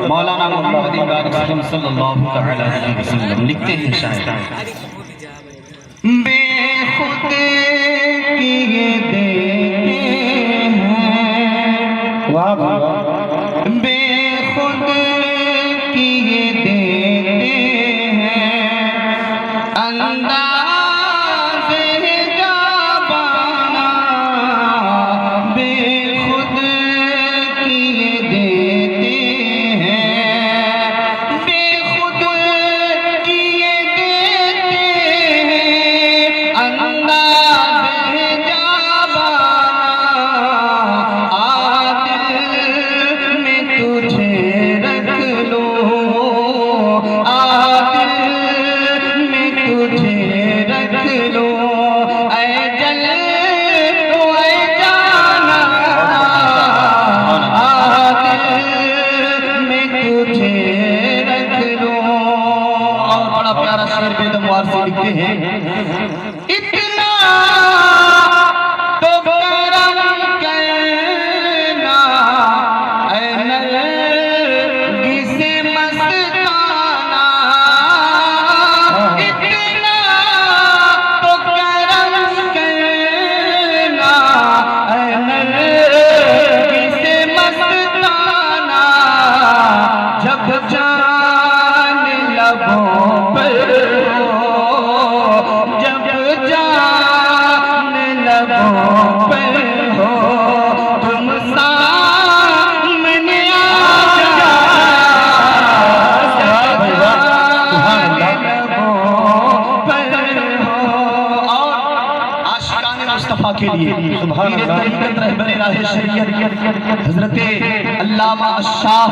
مولانا محمد اقبال صلی اللہ علیہ وسلم لکھتے ہیں شاعر بے خود کیے دیتے ہیں بے خود کیے دیتے ہیں انداز جابانا بے خود کیے دیتے ہیں بے خود کیے دیتے ہیں انداز جابانا عادل میں تجھے رکھ لو عادل میں تجھے رکھ لو اے جل تو اے جانا عادل میں تجھے رکھ لو اور بڑا پیارا شعر بیدم وارسی لکھتے ہیں اتنا تو کرم کرنا اے نرگس مستانہ اتنا تو کرم کرنا اے نرگس مستانہ جب جان لبوں پر ہو جب جان لبوں پر ہو تم سامنے آ جب جان لبوں پر ہو اور عاشقان مصطفیٰ کے لیے سبحان اللہ رہبر راہ شریعت حضرت علامہ الشاہ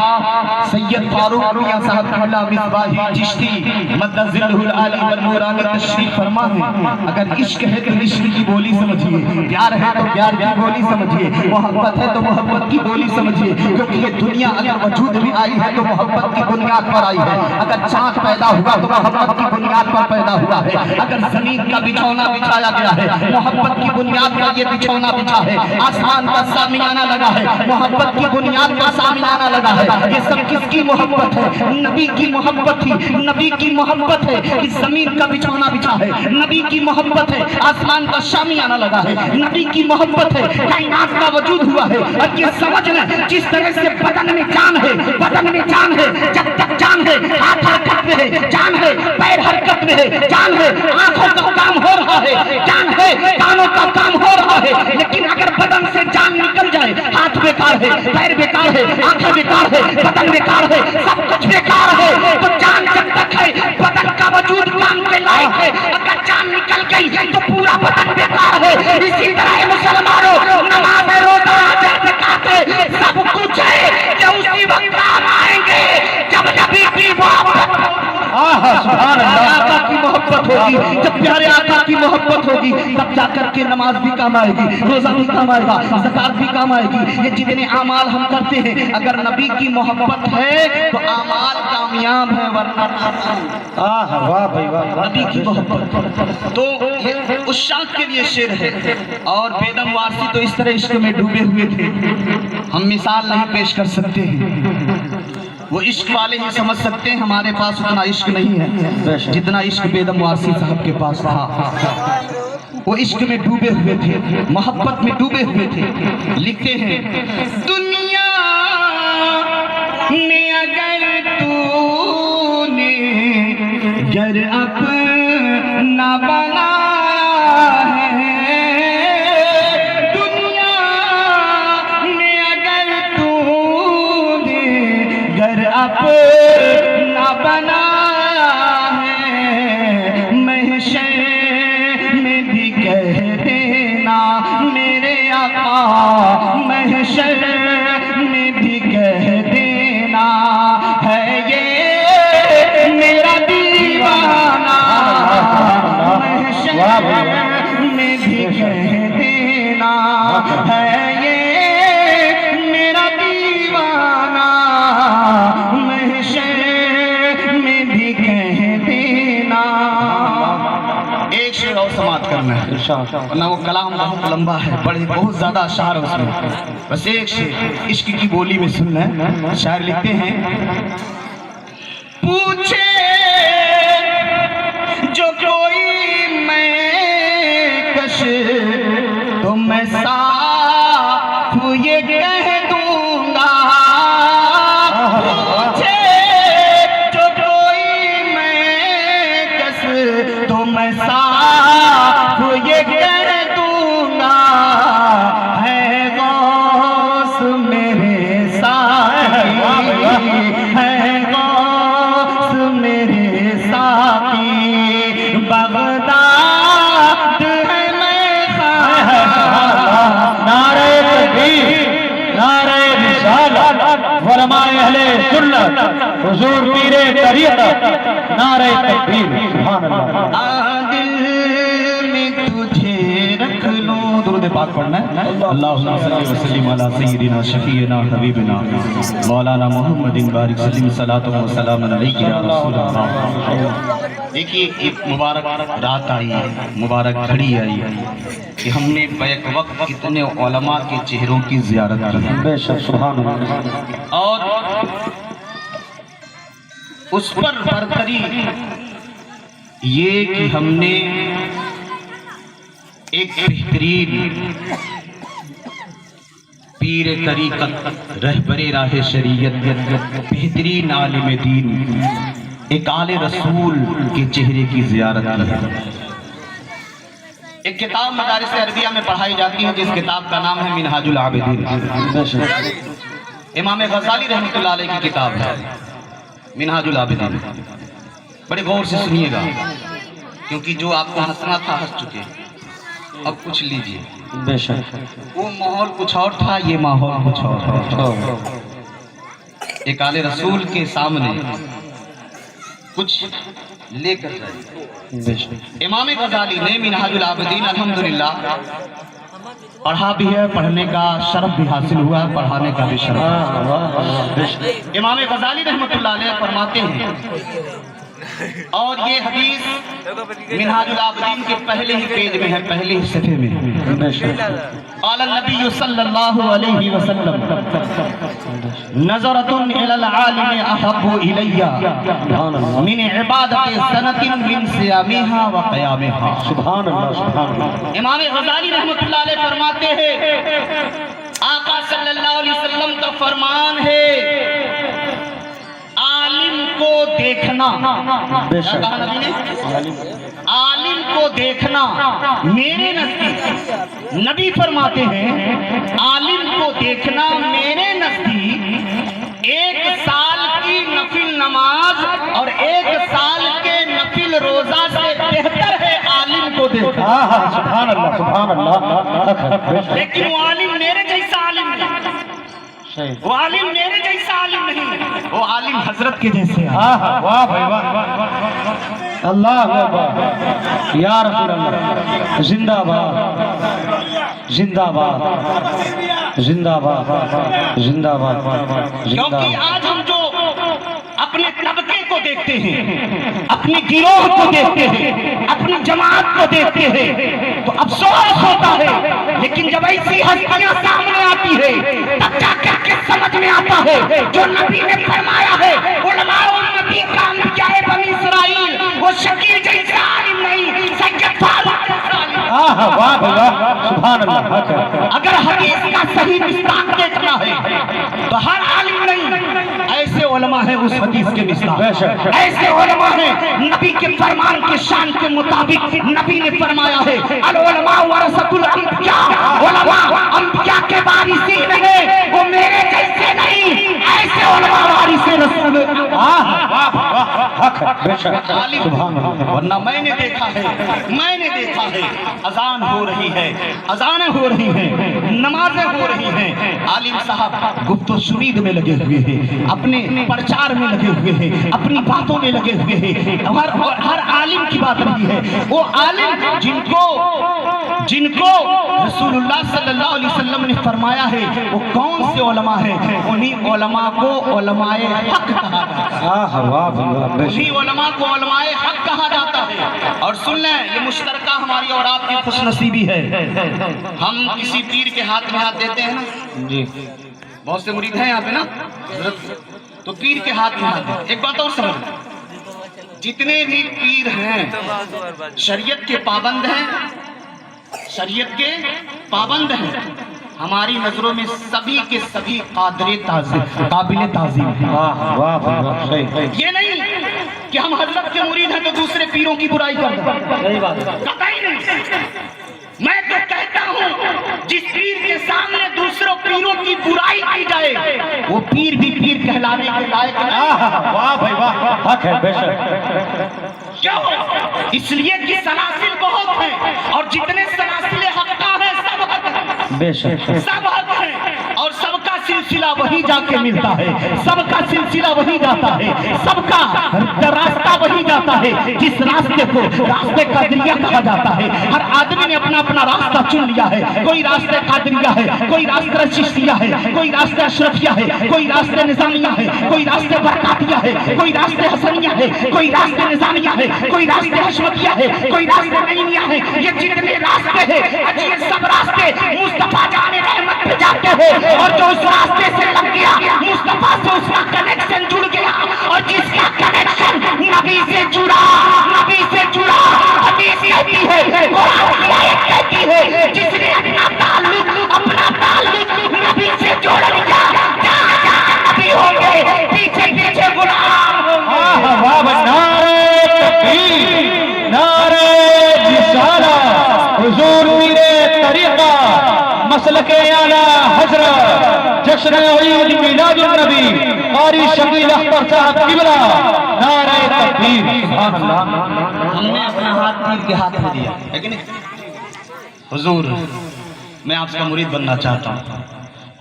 سید فاروق میاں صاحب اللہ مصباحی چشتی مدد ذلہ العالی والنورانی تشریف فرما ہے اگر عشق ہے تو عشق کی بولی سمجھیے پیار ہے تو پیار کی بولی سمجھیے محبت ہے تو محبت کی بولی سمجھیے کیونکہ یہ دنیا اگر وجود بھی آئی ہے تو محبت کی بنیاد پر آئی ہے اگر چاند پیدا ہوا تو محبت کی بنیاد پر پیدا ہوا ہے اگر زمین کا بچھونا بچھایا گیا ہے محبت کی بنیاد پر یہ بچھونا بچھا ہے آسمان کا سامیانہ لگا ہے محبت کی بنیاد پر سامیانہ لگا ہے یہ سب کس کی محبت ہے نبی کی محبت تھی نبی کی محبت ہے کہ زمین کا بچھونا بچھا ہے نبی کی محبت ہے آسمان کا شامیانہ لگا ہے نبی کی محبت ہے کائنات کا وجود ہوا ہے اور یہ سمجھ لیں جس طرح سے بدن میں جان ہے بدن میں جان ہے جب تک جان ہے ہاتھ حرکت میں ہے جان ہے پیر حرکت میں ہے جان ہے آنکھوں کا کام ہو رہا ہے جان ہے کانوں کا کام ہو رہا ہے لیکن اگر بدن سے جان نکل جائے ہاتھ بیکار ہے پیر بیکار ہے آنکھیں بیکار ہے بدن بیکار ہے سب کچھ بیکار ہے تو جان جب تک ہے بدن کا وجود کام کے لائق ہے اگر جان نکل گئی تو پورا بدن بیکار ہے اسی طرح مسلمانوں نماز روزہ زکات سب کچھ ہے جو اسی وقت کام آئیں گے جب نبی کی محبت سبحان اللہ آقا کی محبت ہوگی جب پیارے آقا کی محبت ہوگی تب جا کر کے نماز بھی کام آئے گی روزہ بھی کام آئے گا زکات بھی کام آئے گی یہ جتنے اعمال ہم کرتے ہیں اگر نبی کی محبت ہے تو اعمال کامیاب ہے ورنہ واہ بھائی واہ نبی کی محبت تو اس شاخ کے لیے شعر ہے اور بیدم وارسی تو اس طرح عشق میں ڈوبے ہوئے تھے ہم مثال نہیں پیش کر سکتے ہیں وہ عشق والے ہی سمجھ سکتے ہیں ہمارے پاس اتنا عشق نہیں ہے جتنا عشق بیدم وارسی صاحب کے پاس تھا وہ عشق میں ڈوبے ہوئے تھے محبت میں ڈوبے ہوئے تھے لکھتے ہیں دنیا میں اگر تو نے گر اپنا بنایا ہے دنیا میں اگر تو نے گر اپنا بنایا ہے محشر میں بھی کہہ دینا میرے آقا محشر میں بھی کہہ دینا ہے یہ میرا دیوانہ محشر ورنہ وہ کلام بہت لمبا ہے، بڑے بہت زیادہ اشعار اس میں، بس ایک شعر عشق کی بولی میں سن لیں۔ شاعر لکھتے ہیں، پوچھے جو کوئی میں کش تو میں صاف یہ کہہ دوں گا، پوچھے جو کوئی میں کش تو میں صاف یہ کہہ دوں گا، ہے غوث میرے ساقی، ہے غوث میرے ساقی، بغداد ہے میں خواہاں۔ نعرہ تکبیر، نعرہ رسالت، علماء اہل سنت، حضور پیر طریقت، نعرہ تکبیر، سبحان اللہ۔ دل میں تجھے رکھ لوں، درود پاک پڑھنا ہے۔ اللہم صلی وسلم علی سیدنا شفیعنا حبیبنا مولانا محمد بارک سلیم صلاۃ و سلام علیک یا رسول اللہ۔ دیکھیے ایک مبارک رات آئی ہے، مبارک گھڑی آئی ہے کہ ہم نے بیک وقت کتنے علماء کے چہروں کی زیارت کی ہے، بے شک، سبحان اللہ۔ اور اس پر برتری یہ کہ ہم نے ایک بہترین پیر طریقت، رہبر راہ شریعت، بہترین عالم دین، ایک آل رسول کے چہرے کی زیارت کی ہے۔ ایک کتاب مدارس عربیہ میں پڑھائی جاتی ہے جس کتاب کا نام ہے منہاج العابدین، امام غزالی رحمۃ اللہ علیہ کی کتاب ہے منہاج العابدین۔ بڑے غور سے سنیے گا کیونکہ جو آپ کو ہنسنا تھا ہنس چکے، اب کچھ لیجئے۔ بے شک، وہ ماحول کچھ اور تھا، یہ ماحول کچھ اور تھا۔ ایک آل رسول کے سامنے کچھ لے کر جائے۔ بے شک، امام غزالی نے منہاج العابدین الحمدللہ پڑھا بھی ہے، پڑھنے کا شرف بھی حاصل ہوا، پڑھانے کا بھی شرف۔ بے شک، امام غزالی رحمۃ اللہ علیہ فرماتے ہیں، اور یہ حدیث منہاج العابدین کے پہلے ہی پیج میں ہے، پہلے ہی صفحے میں۔ بے شک، قال النبی صلی اللہ علیہ وسلم، نظرۃ الی العالم احب الی من عبادت سنۃ من صیامها وقیامها۔ سبحان اللہ، سبحان اللہ۔ امام غزالی رحمۃ اللہ علیہ فرماتے ہیں، آقا صلی اللہ علیہ وسلم کا فرمان ہے، عالم کو دیکھنا، بے شک، کہا نبی نے، عالم کو دیکھنا میرے نزدیک، نبی فرماتے ہیں عالم کو دیکھنا میرے نزدیک ایک سال کی نفل نماز اور ایک سال کے نفل روزہ سے بہتر ہے عالم کو دیکھنا۔ سبحان اللہ، سبحان اللہ۔ لیکن وہ عالم میرے جیسا عالم نہیں، وہ عالم میرے جیسا عالم نہیں، وہ عالم حضرت کے جیسے ہیں۔ واہ بھائی واہ، اللہ اکبر، یا رسول اللہ، زندہ باد، زندہ باد، زندہ باد، زندہ باد، کیونکہ آج ہم جو اپنے طبقے کو دیکھتے ہیں، اپنی گروہ کو دیکھتے ہیں، اپنی جماعت کو دیکھتے ہیں تو افسوس ہوتا ہے، لیکن جب ایسی ہستیاں سامنے آتی ہے تب جا کر کے سمجھ میں آتا ہے جو نبی نے فرمایا ہے، علماء امتی کا انبیاء بنی اسرائیل، وہ شکیل جیسا عالم نہیں، سید فاروق جیسا عالم۔ واہ بھائی واہ، سبحان اللہ۔ اگر حدیث کا صحیح مصداق دیکھنا ہے تو ہر عالم نہیں، ایسے علماء ہیں اس حدیث کے مصداق، ایسے علماء ہیں نبی کے فرمان کے شان کے مطابق نبی نے فرمایا ہے العلماء ورثۃ الانبیاء، علماء انبیاء کے وارثین ہیں، وہ میرے جیسے نہیں، ایسے علماء وارث رسول ورنہ میں نے دیکھا ہے اذان ہو رہی ہے، اذانیں ہو رہی ہیں، نمازیں ہو رہی ہیں، عالم صاحب گفت و شنید میں لگے ہوئے ہیں، اپنے پرچار میں لگے ہوئے ہیں، اپنی باتوں میں لگے ہوئے ہیں۔ ہر عالم کی بات نہیں ہے، وہ عالم جن کو जिनको रसूलुल्लाह सल्लल्लाहु अलैहि वसल्लम ने फरमाया है वो कौन से उलमा है? उन्हीं उलमा को उलमाए हक कहा जाता है। उन्हीं उलमा को उलमाए हक कहा जाता है। और सुन लें, ये मुश्तरका हमारी और आपकी खुशनसीबी है। हम किसी पीर के हाथ में हाथ देते हैं ना जी, बहुत से मुरीद हैं यहाँ पे ना, तो पीर के हाथ में हाथ देते। एक बात और समझ, जितने भी पीर हैं शरीयत के पाबंद हैं, शरीयत के पाबंद हैं। हमारी नजरों में सभी के सभी काबिल ताज़ीम हैं। ये नहीं कि हम हजरत के मुरीद हैं तो दूसरे पीरों की बुराई करते हैं, सही बात है, कतई नहीं। मैं तो कहता हूँ जिस पीर के सामने दूसरों पीरों की बुराई की जाए वो पीर भी पीर कहलाने के लायक नहीं। वाह भाई वाह, हक है बेशक। क्यों? इसलिए कि सलासिल बहुत हैं और जितने सलासिल हक्का हैं सब हक हैं, बेशक सब हक हैं। और सबका सिलसिला वही जाके मिलता है, सबका सिलसिला वही जाता है, सबका रास्ता वही जाता है जिस रास्ते को रास्ते कादरिया कहा जाता है। हर आदमी ने अपना अपना रास्ता चुन लिया है। कोई रास्ते कादरिया है, कोई रास्ता चिश्तिया है, कोई रास्ते अशरफिया है, कोई रास्ते निजामिया है, कोई रास्ते बरकातिया है, कोई रास्ते हसनिया है, कोई रास्ते निजामिया है, कोई रास्ते हशमतिया है, कोई रास्ते नईमिया है। ये जितने रास्ते हैं ये सब रास्ते मुस्तफा जाने रहमत पे जाते हैं। और जो उस रास्ते से लग गया मुस्तफा से उसका कनेक्शन जुड़ गया, और जिसका कनेक्शन नबी से जुड़ा, नबी से जुड़ा, हदीस कहती है, कुरान की आयत कहती है, जिसने अपना ताल्लुक नबी से जोड़ लिया, जहाँ जहाँ नबी होंगे पीछे पीछे गुलाम होंगे। नारे तकबीर, नारे रिसालत, हुजूर पीरे तरीका, मसलके आला हजरत, जश्न ईद मिलादुन नबी कारी शकील अख्तर साहब किबला, नारे तकबीर, सुभान अल्लाह। हमने अपना हाथ पीर के हाथ में दिया है कि नहीं? हुजूर मैं आपका मुरीद बनना चाहता हूँ,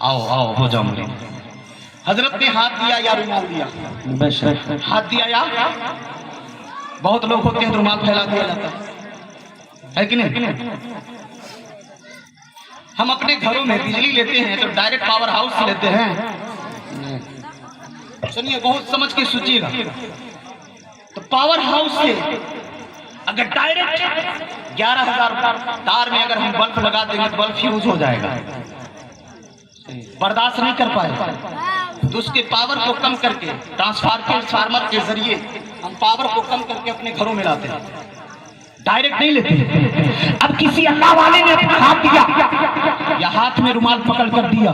आओ आओ हो जाओ मुरीद। हजरत ने हाथ दिया या रुमाल दिया? हाथ दिया या? बहुत लोग होते हैं रुमाल फैला दिया जाता है कि नहीं? हम अपने घरों में बिजली लेते हैं तो डायरेक्ट पावर हाउस से लेते हैं। सुनिए, बहुत समझ के सोचिएगा। तो पावर हाउस से अगर डायरेक्ट 11,000 तार में अगर हम बल्ब लगा देंगे तो बल्ब फ्यूज हो जाएगा, बर्दाश्त नहीं कर पाएगा। तो उसके पावर को कम करके ट्रांसफार्मर के जरिए हम पावर को कम करके अपने घरों में लाते हैं, डायरेक्ट नहीं लेते। अब किसी अल्लाह वाले ने अपना हाथ दिया या हाथ में रुमाल पकड़ कर दिया,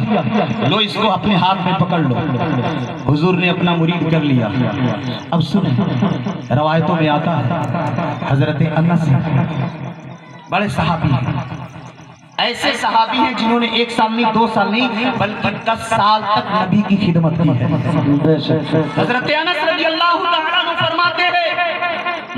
लो इसको अपने हाथ में पकड़ लो, हुजूर ने अपना मुरीद कर लिया। अब सुने, रवायतों में आता है हजरत अनस बड़े सहाबी हैं, ऐसे सहाबी हैं जिन्होंने 1 साल नहीं 2 साल नहीं बल्कि 10 साल तक नबी की खिदमत की है। हजरत अनस रज़ियल्लाहु तआला अन्हु फरमाते हैं,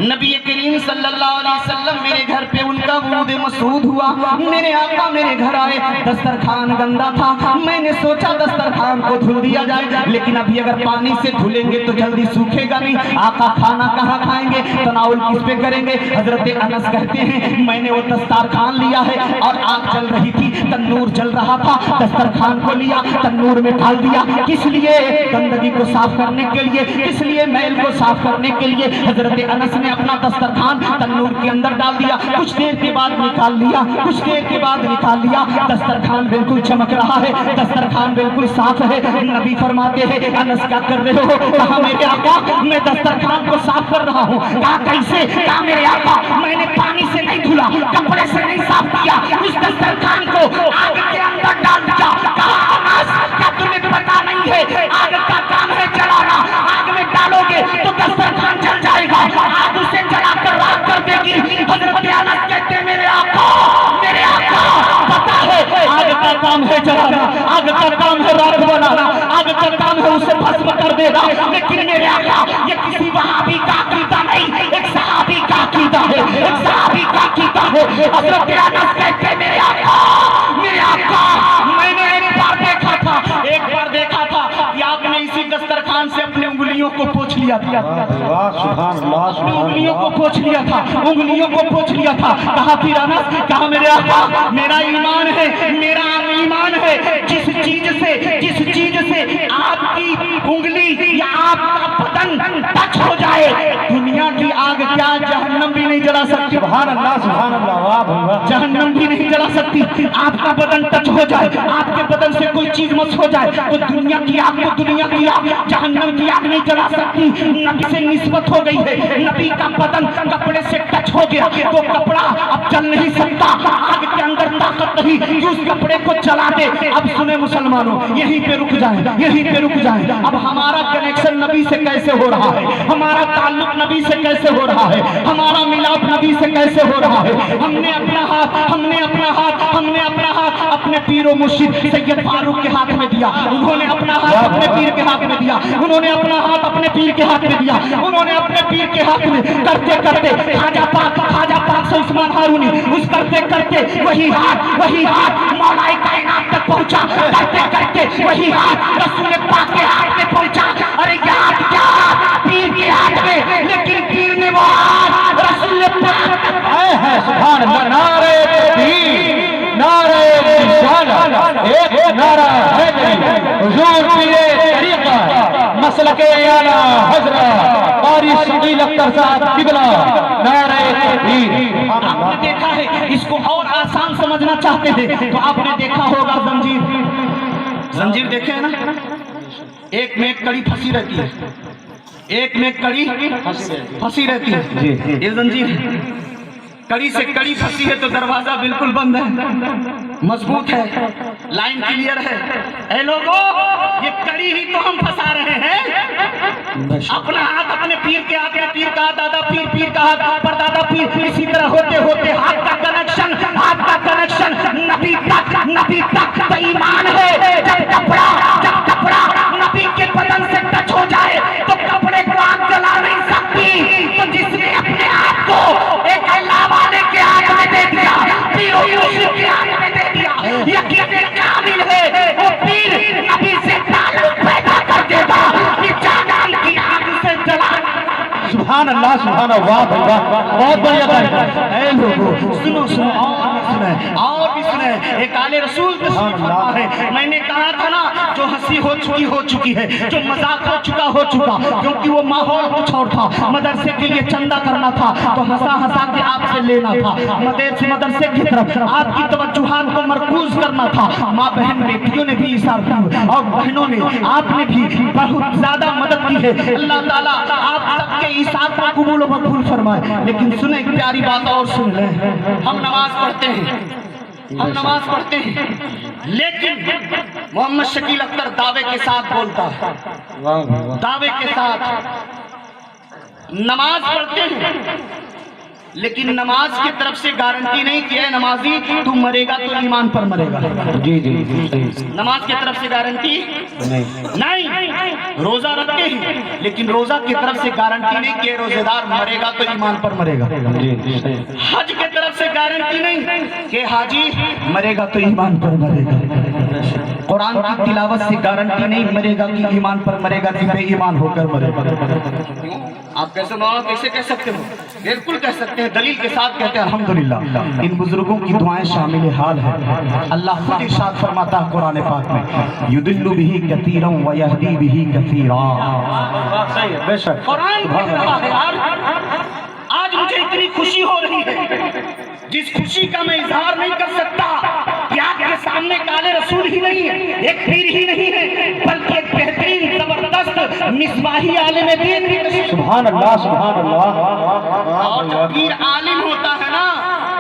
नबी करीम सल्लल्लाहु अलैहि वसल्लम मेरे घर पे उनका वुरूद मसऊद हुआ, मेरे आका मेरे घर आए, दस्तरखान गंदा था, मैंने सोचा दस्तरखान को धुल दिया जाए, लेकिन अभी अगर पानी से धुलेंगे तो जल्दी सूखेगा नहीं, आका खाना कहाँ खाएंगे, तनाउल किस पे करेंगे। हजरत अनस कहते हैं मैंने वो दस्तरखान लिया है और आग जल रही थी, तन्नूर जल रहा था, दस्तरखान को लिया तन्नूर में डाल दिया, किस लिए? गंदगी को साफ करने के लिए, किस लिए? मैल को साफ करने के लिए। हजरत अनस ने अपना दस्तरखान तन्नूर के अंदर डाल दिया, कुछ देर के बाद निकाल लिया, कुछ देर के बाद निकाल लिया, दस्तरखान बिल्कुल चमक रहा है, दस्तरखान बिल्कुल साफ है। नबी फरमाते हैं अनस क्या कर रहे हो? कहा मेरे आका मैं दस्तरखान को साफ कर रहा हूँ। कहा कैसे? कहा मेरे आका मैंने पानी से नहीं धुला, कपड़े से नहीं साफ किया, उस दस्तरखान को आग के अंदर डाल दिया। कहा अनस क्या तुम्हें पता नहीं है आग का काम है जलाना, आग में डालोगे तो दस्तरखान जल जाएगा, आग उसे जलाकर राख कर देगी। हजरत अनस कहते मेरे आका पता है आग का काम है जलाना, आग का काम है राख बनाना, आग का काम है उसे भस्म कर देना, लेकिन मेरे आका ये किसी वहाबी का अकीदा नहीं, एक सहाबी का अकीदा है, एक सहाबी का अकीदा है। हजरत अनस कहते मेरे आका मैंने एक बार देखा था कि आपने इसी दस्तरखान से अपनी उंगलियों उंगलियों को पोंछ लिया था, वाह सुभान अल्लाह अपनी सुभान उंगलियों को अल्लाह। पोंछ लिया था, उंगलियों को पोंछ लिया था। कहा फिर अनस, कहा मेरे आका, मेरा ईमान है, मेरा ईमान है, जिस चीज से आपकी उंगली या आपका बदन टच हो जाए, दुनिया की आग क्या जहन्नम भी नहीं जला सकती। सुभान अल्लाह सुभान अल्लाह, वाह भाई वाह। जहन्नम भी नहीं जला सकती। आपका बदन टच हो जाए, आपके बदन से कोई चीज मस हो जाए तो दुनिया की आग जहन्नम की आग नहीं जला सकती। नबी से निस्बत हो गई है, नबी का बदन कपड़े से टच हो गया तो कपड़ा अब जल नहीं सकता, आग के अंदर ताकत नहीं कि उस कपड़े को जला दे। अब सुने मुसलमानों, यहीं पे रुक जाए। अब हमारा कनेक्शन नबी से कैसे हो रहा है, हमारा ताल्लुक नबी से कैसे हो रहा है, हमारा मिलाप नबी से कैसे हो रहा है। हमने अपना हाथ अपने पीरो मुर्शिद सैयद फारूक के हाथ में दिया, उन्होंने अपना हाथ अपने पीर के हाथ में दिया, उन्होंने अपना हाथ अपने पीर के हाथ में दिया, उन्होंने अपने पीर के हाथ में करते करते खाजा पाक से उस्मान हारूनी उस करते वही हाथ मौलाए कायनात तक पहुंचा, करते करते वही हाथ रसूल पाक के हाथ में पहुंचा। अरे याद क्या पीर के हाथ में, लेकिन पीर ने वो हाथ रसूल पाक है सुभान अल्लाह। नारे तकबीर, नारे रिसालत, एक नारा हैदरी, हुजूर पीरे तरीका मसलके आला हजरत कारी शकील अख्तर साहब किबला, नारे तकबीर। आपने देखा है, इसको और आसान समझना चाहते थे तो आपने देखा होगा जंजीर देखे है ना, एक में एक कड़ी फंसी रहती है, एक में कड़ी फंसी रहती है। ये जंजीर कड़ी से कड़ी फंसी है तो दरवाजा बिल्कुल बंद है, मजबूत है, लाइन क्लियर है। ए लोगों, ये कड़ी ही तो हम फंसा रहे हैं। अपना हाथ अपने पीर के हाथ में, पीर का दादा पीर, पीर का हाथ पर दादा पीर, इसी तरह होते होते हाथ का कनेक्शन नबी तक तो ईमान है। जब कपड़ा नबी के बदन से टच हो जाए तो कपड़े को आग जला नहीं सकती। तो जिसने अपने आप को एक अल्लाह वाले के हाथ में दे दिया, पीर यूसुफ के हाथ में दे दिया, यकीन कामिल है वो पीर नबी से ताल्लुक पैदा कर देगा कि जहन्नम की आग से जला। सुभान अल्लाह सुभान अल्लाह, बहुत बढ़िया था। ऐ लोगों सुनो और भी सुने, एक आले रसूल है। मैंने कहा था ना, जो हंसी हो चुकी है, जो मजाक हो चुका, क्योंकि वो माहौल कुछ और था। मदरसे के लिए चंदा करना था तो हंसा के आपसे लेना था, मदरसे की तरफ आपकी तवज्जुहात को मरकूज करना था। माँ बहन बेटियों ने भी इशारा किया और बहनों ने, आपने भी बहुत ज्यादा मदद की है। अल्लाह ताला आप सबके इशारे को कबूल व मकबूल फरमाए। लेकिन सुने एक प्यारी बात और सुन ले, हम नमाज पढ़ते हैं, लेकिन मोहम्मद शकील अख्तर दावे के साथ बोलता है, दावे के साथ नमाज पढ़ते हैं, लेकिन नमाज की तरफ से गारंटी नहीं कि है नमाजी तू मरेगा तो ईमान पर मरेगा। जी नमाज की तरफ से गारंटी नहीं। रोजा रखते हैं, लेकिन रोजा की तरफ से गारंटी नहीं कि रोजेदार मरेगा तो ईमान पर मरेगा। हज की तरफ से गारंटी नहीं कि हाजी मरेगा तो ईमान पर मरेगा। कुरान की तिलावत से गारंटी नहीं मरेगा कि ईमान पर मरेगा, कि बेईमान होकर मरेगा। आप कैसे कह सकते हो? बिल्कुल कह सकते हैं, दलील के साथ कहते हैं अल्हम्दुलिल्लाह। इन बुजुर्गों की दुआएं शामिल हाल है। अल्लाह खुद इरशाद फरमाता है कुरान पाक में, युदिल्लु बिही कसीरन व यहदी बिही कसीरा। बेशक कुरान कह रहा है यार, आज मुझे इतनी खुशी हो रही है जिस खुशी का मैं इजहार नहीं कर सकता कि आपके सामने काले रसूल ही नहीं है, एक पीर ही नहीं है, बल्कि एक बेहतरीन जबरदस्त मिसबाही आलिम दीन। सुभान अल्लाह सुभान अल्लाह। और जब पीर आलिम होता है ना,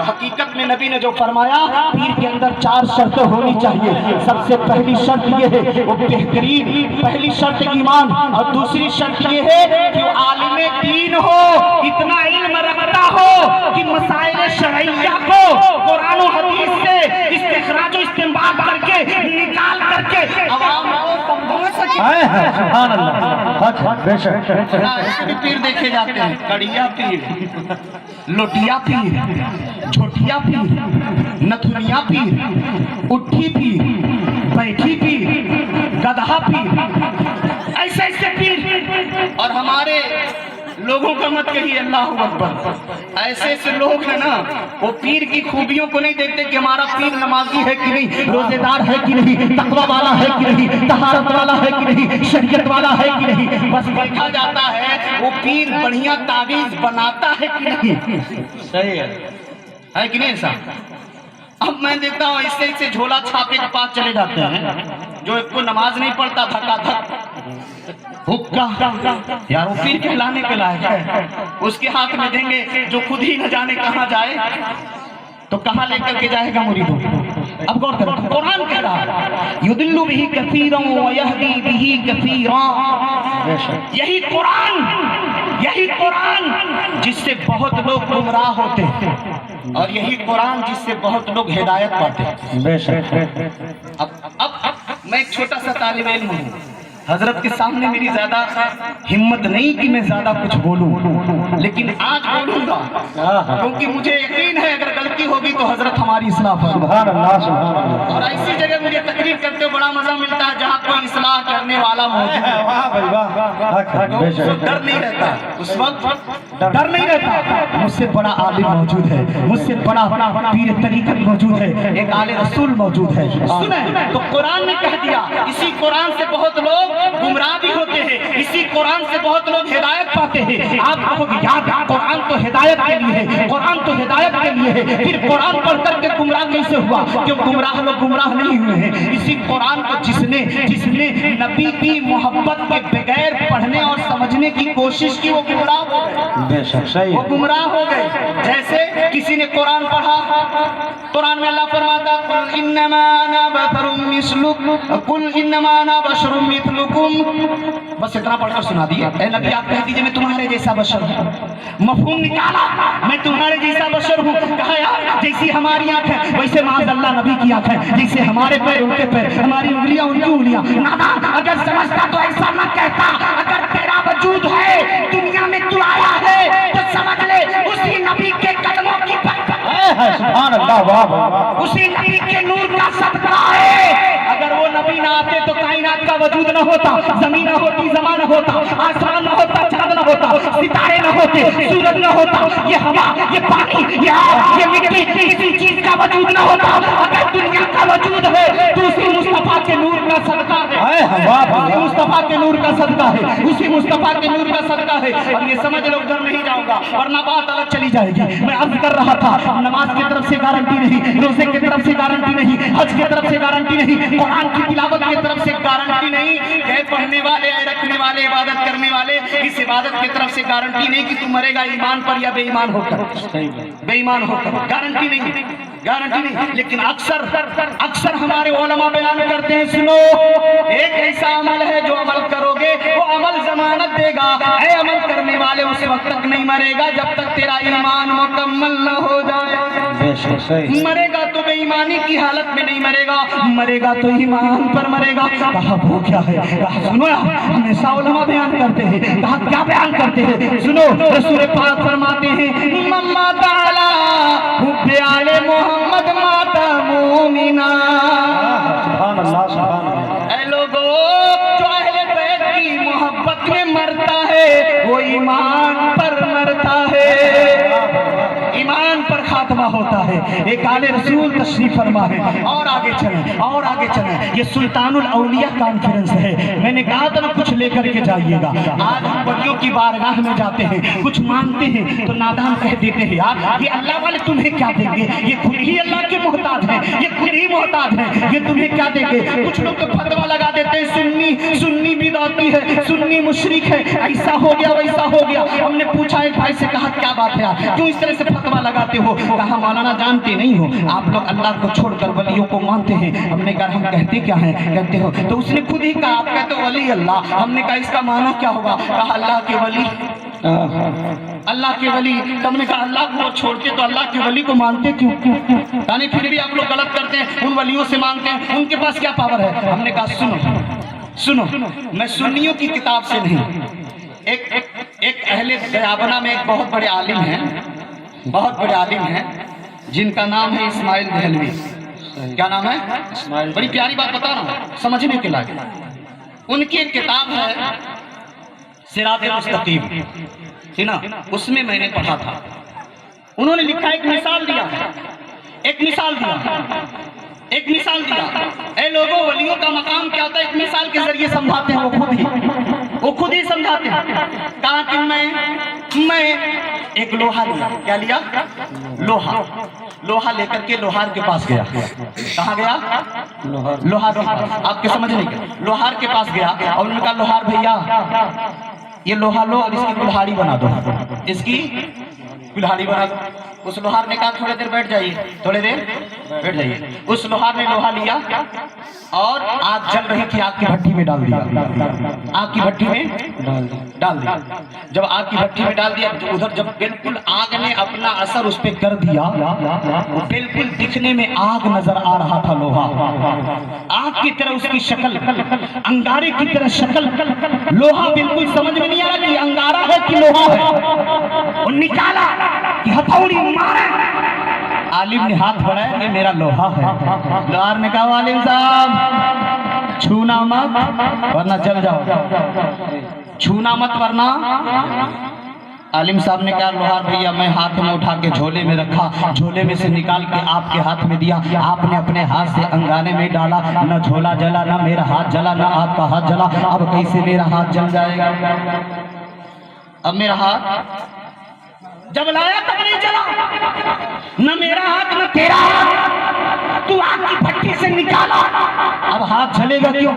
हकीकत में नबी ने जो फरमाया, पीर के अंदर 4 शर्तें होनी चाहिए। सबसे पहली शर्त ये है वो बेहतरीन, पहली शर्त ईमान, और दूसरी शर्त ये है कि वो आलिम दीन हो, इतना इल्म रखता हो कि मसाइल शरइया को कुरान और हदीस से इस्तिखराज इस्तेमाल करके निकाल करके अवाम को समझा सके। सुभान अल्लाह, बेशक ऐसे भी पीर देखे जाते हैं, कड़िया पीर, लोटिया पीर, छोटिया पीर, नथुनिया पीर, उठी पीर, बैठी पीर, गधा पीर, ऐसे ऐसे पीर, और हमारे लोगों का मत कहिए अल्लाह अकबर, ऐसे ऐसे लोग हैं ना, वो पीर की खूबियों को नहीं देखते कि हमारा पीर नमाजी है कि नहीं, रोजेदार है कि नहीं, तकवा वाला है कि नहीं, तहारत वाला है कि नहीं, शरीयत वाला है कि नहीं। बस देखा जाता है वो पीर बढ़िया तावीज बनाता है कि नहीं। सही है कि नहीं ऐसा? अब मैं देखता हूँ इससे इससे झोला छापे के पास चले जाते हैं, जो कोई नमाज नहीं पढ़ता, धक्का धक हुक्का, यार वो पीर कहलाने के लायक है, उसके हाथ में देंगे जो खुद ही न जाने कहाँ जाए, तो कहाँ लेकर के जाएगा मुरीदों। अब गौर करो, कुरान कह रहा है युदिल्लु बिही कसीरन व यहदी बिही कसीरा, यही कुरान जिससे बहुत लोग गुमराह होते हैं, और यही कुरान जिससे बहुत लोग हिदायत पाते हैं। अब मैं एक छोटा सा तालिब इल्म हूँ, हजरत के सामने मेरी ज्यादा हिम्मत नहीं कि मैं ज्यादा कुछ बोलूं, लेकिन आज बोलूंगा क्योंकि मुझे यकीन है अगर गलती होगी तो हजरत हमारी इस्लाह फरमाएंगे। और ऐसी जगह मुझे तकरीर करते बड़ा मजा मिलता है जहाँ कोई इस्लाह करने वाला मौजूद है, डर नहीं रहता, उस वक्त डर नहीं रहता। मुझसे बड़ा आलिम मौजूद है, मुझसे बड़ा पीर तरीकत मौजूद है, एक आले रसूल मौजूद है। सुने तो कुरान ने कह दिया, इसी कुरान से बहुत लोग गुमराह भी होते हैं, इसी कुरान से बहुत लोग हिदायत पाते हैं। आप कहोगे याद कुरान तो हिदायत के लिए है, कुरान तो हिदायत के लिए है, फिर कुरान पढ़ करके गुमराह कैसे हुआ? क्यों गुमराह लोग गुमराह नहीं हुए हैं, इसी कुरान को जिसने नबी की मोहब्बत के बगैर पढ़ने और समझने की कोशिश की वो गुमराह हो गए, वो गुमराह हो गए। जैसे किसी ने कुरान पढ़ा, कुरान में अल्लाह फरमाता कुल इन्नमा अना बशरुम मिस्लुकुम, कुल इन्नमा अना बशरुम मिस्लुकुम, बस इतना पढ़कर सुना दिया। ए नबी आप कह दीजिए मैं तुम्हारे जैसा बशर हूँ, मफहूम निकाला, मैं तुम्हारे जैसा बशर हूँ। कहा यार जैसी हमारी आंख है वैसे माज़अल्लाह नबी की आंख है, जैसे हमारे पैर उनके पैर, हमारी उंगलियां उनकी उंगलियां। नादान अगर समझता तो ऐसा न कहता, अगर तेरा वजूद है दुनिया में तू आया है तो समझ ले उसी नबी के कदमों की सुभान अल्लाह, वाह, उसी नबी के नूर का सदका है। अगर वो नबी ना आते तो कायनात का वजूद न होता, जमीन न होती, ज़मान न होता, आसमान न होता, चांद न होता, सितारे न होते, सूरज न होता, ये हवा, ये पानी, ये आग, ये मिट्टी, किसी चीज का वजूद न होता। अगर दुनिया का वजूद है तो उसी मुस्तफा के नूर का सदका है, उसी मुस्तफा के नूर का सदका है, उसी मुस्तफा के नूर का सदका है। और ये समझ लो उधर नहीं जाऊंगा वरना बात अलग चली जाएगी। मैं अर्ज कर रहा था नमाज की तरफ से गारंटी नहीं, रोजे की तरफ से गारंटी नहीं, हज की तरफ से गारंटी नहीं, कुरान की तिलावत की तरफ से गारंटी नहीं, पढ़ने वाले, रखने वाले, इबादत करने वाले, इस इबादत की तरफ से गारंटी नहीं कि तू मरेगा ईमान पर या बेईमान होकर, बेईमान होकर, गारंटी नहीं, गारंटी नहीं। लेकिन अक्सर हमारे उलमा बयान करते हैं, सुनो एक ऐसा अमल है जो अमल करोगे वो अमल जमानत देगा, ऐ अमल करने वाले उस वक्त तक नहीं मरेगा जब तक तेरा ईमान मुकम्मल न हो जाए। मरेगा तो बेईमानी की हालत में नहीं मरेगा, मरेगा तो ईमान पर मरेगा। कहा वो क्या है? कहा सुनो, हमेशा उलमा बयान करते हैं। कहा क्या बयान करते हैं? सुनो, रसूल पाक फरमाते हैं मम्मा ताला हुब्बे आले मोहम्मद माता मोमिना। सुभान अल्लाह, सुभान अल्लाह। ऐ लोगो जो अहले बैत की मोहब्बत में मरता है वो ईमान पर मरता है, ईमान पर खात्मा होता है। एक आले रसूल तशरीफ फरमा है। और आगे चलें, और आगे चलें, ये सुल्तानुल औलिया कॉन्फ्रेंस है। मैंने कहा था ना कुछ लेकर के जाइएगा। आज हम वलियों की बारगाह में जाते हैं, कुछ मांगते हैं तो नादान कह देते हैं यार ये अल्लाह वाले तुम्हें क्या देंगे, ये खुद ही अल्लाह के मोहताज हैं, ये खुद ही मोहताज हैं, ये तुम्हें क्या देंगे। कुछ लोग तो फतवा लगा देते हैं सुन्नी बिदअती है, सुन्नी मुशरिक है, ऐसा हो गया वैसा हो गया। हमने पूछा एक भाई से, कहा क्या बात है यार क्यों इस तरह से फतवा लगाते हो? कहा मौलाना जानते नहीं हो आप लोग अल्लाह को छोड़कर वलियों को मानते हैं। हमने कहा हम कहते क्या हैं? कहते हो तो उसने खुद ही कहा आप कहते हो वली अल्लाह। हमने कहा इसका माना क्या होगा? कहा अल्लाह के वली, अल्लाह के वली। तो हमने कहा अल्लाह को छोड़ते तो अल्लाह के वली को मानते क्यों? यानी फिर भी आप लोग गलत करते हैं, उन वलियों से मांगते हैं, उनके पास क्या पावर है? हमने कहा सुनो मैं सुन्नियों की किताब से नहीं, एक अहले दयाबना में एक बहुत बड़े आलिम हैं, बहुत बड़े आलिम हैं जिनका नाम है इस्माइल दहलवी। क्या नाम है? बड़ी प्यारी बात बता रहा हूँ समझने के लायक। उनकी एक किताब है सिरात मुस्तकीम थी ना, उसमें मैंने पढ़ा था। उन्होंने लिखा, एक मिसाल दिया, एक मिसाल दिया, एक मिसाल दिया। ऐ लोगों, वलियों का मकाम क्या होता है? एक मिसाल के जरिए समझाते हैं, वो खुद ही समझाते हैं। कहा कि मैं एक लोहा लिया। क्या लिया? लोहा लेकर के लोहार के पास गया। कहाँ गया? लोहार के पास। आपके समझ नहीं गया? लोहार के पास गया और उन्होंने कहा, लोहार भैया ये लोहा लो और इसकी कुल्हाड़ी बना दो, इसकी कुल्हाड़ी बना दो। उस लोहार ने कहा, थोड़ी देर बैठ जाइए, थोड़ी देर बैठ जाइए। उस लोहार ने लोहा लिया और आग जल रही थी, आग की भट्टी में डाल दिया। आग की भट्टी में डाल दिया। जब आग की भट्टी में डाल दिया, उधर जब बिल्कुल आग ने अपना असर उस पर कर दिया, बिल्कुल दिखने में आग नजर आ रहा था। लोहा आग की तरह उसकी शक्ल, अंगारे की तरह शक्ल। लोहा बिल्कुल समझ में नहीं आ रहा कि अंगारा है कि लोहा है। वो निकाला कि हथौड़ी मारे। आलिम ने हाथ बढ़ाया, ये मेरा लोहा है। लोहार ने कहा, आलिम साहब छूना मत वरना चल जाओ, छूना मत वरना। आलिम साहब ने कहा, लोहार भैया मैं हाथ में उठा के झोले में रखा, झोले में से निकाल के आपके हाथ में दिया, आपने अपने हाथ से अंगारे में डाला, न झोला जला, न मेरा हाथ जला, न आपका हाथ जला। अब कैसे मेरा हाथ जल जाएगा? अब मेरा हाथ जब लाया तब नहीं जला, न मेरा हाथ न तेरा हाथ, तू आग की भट्टी से निकाला, अब हाथ जलेगा क्यों?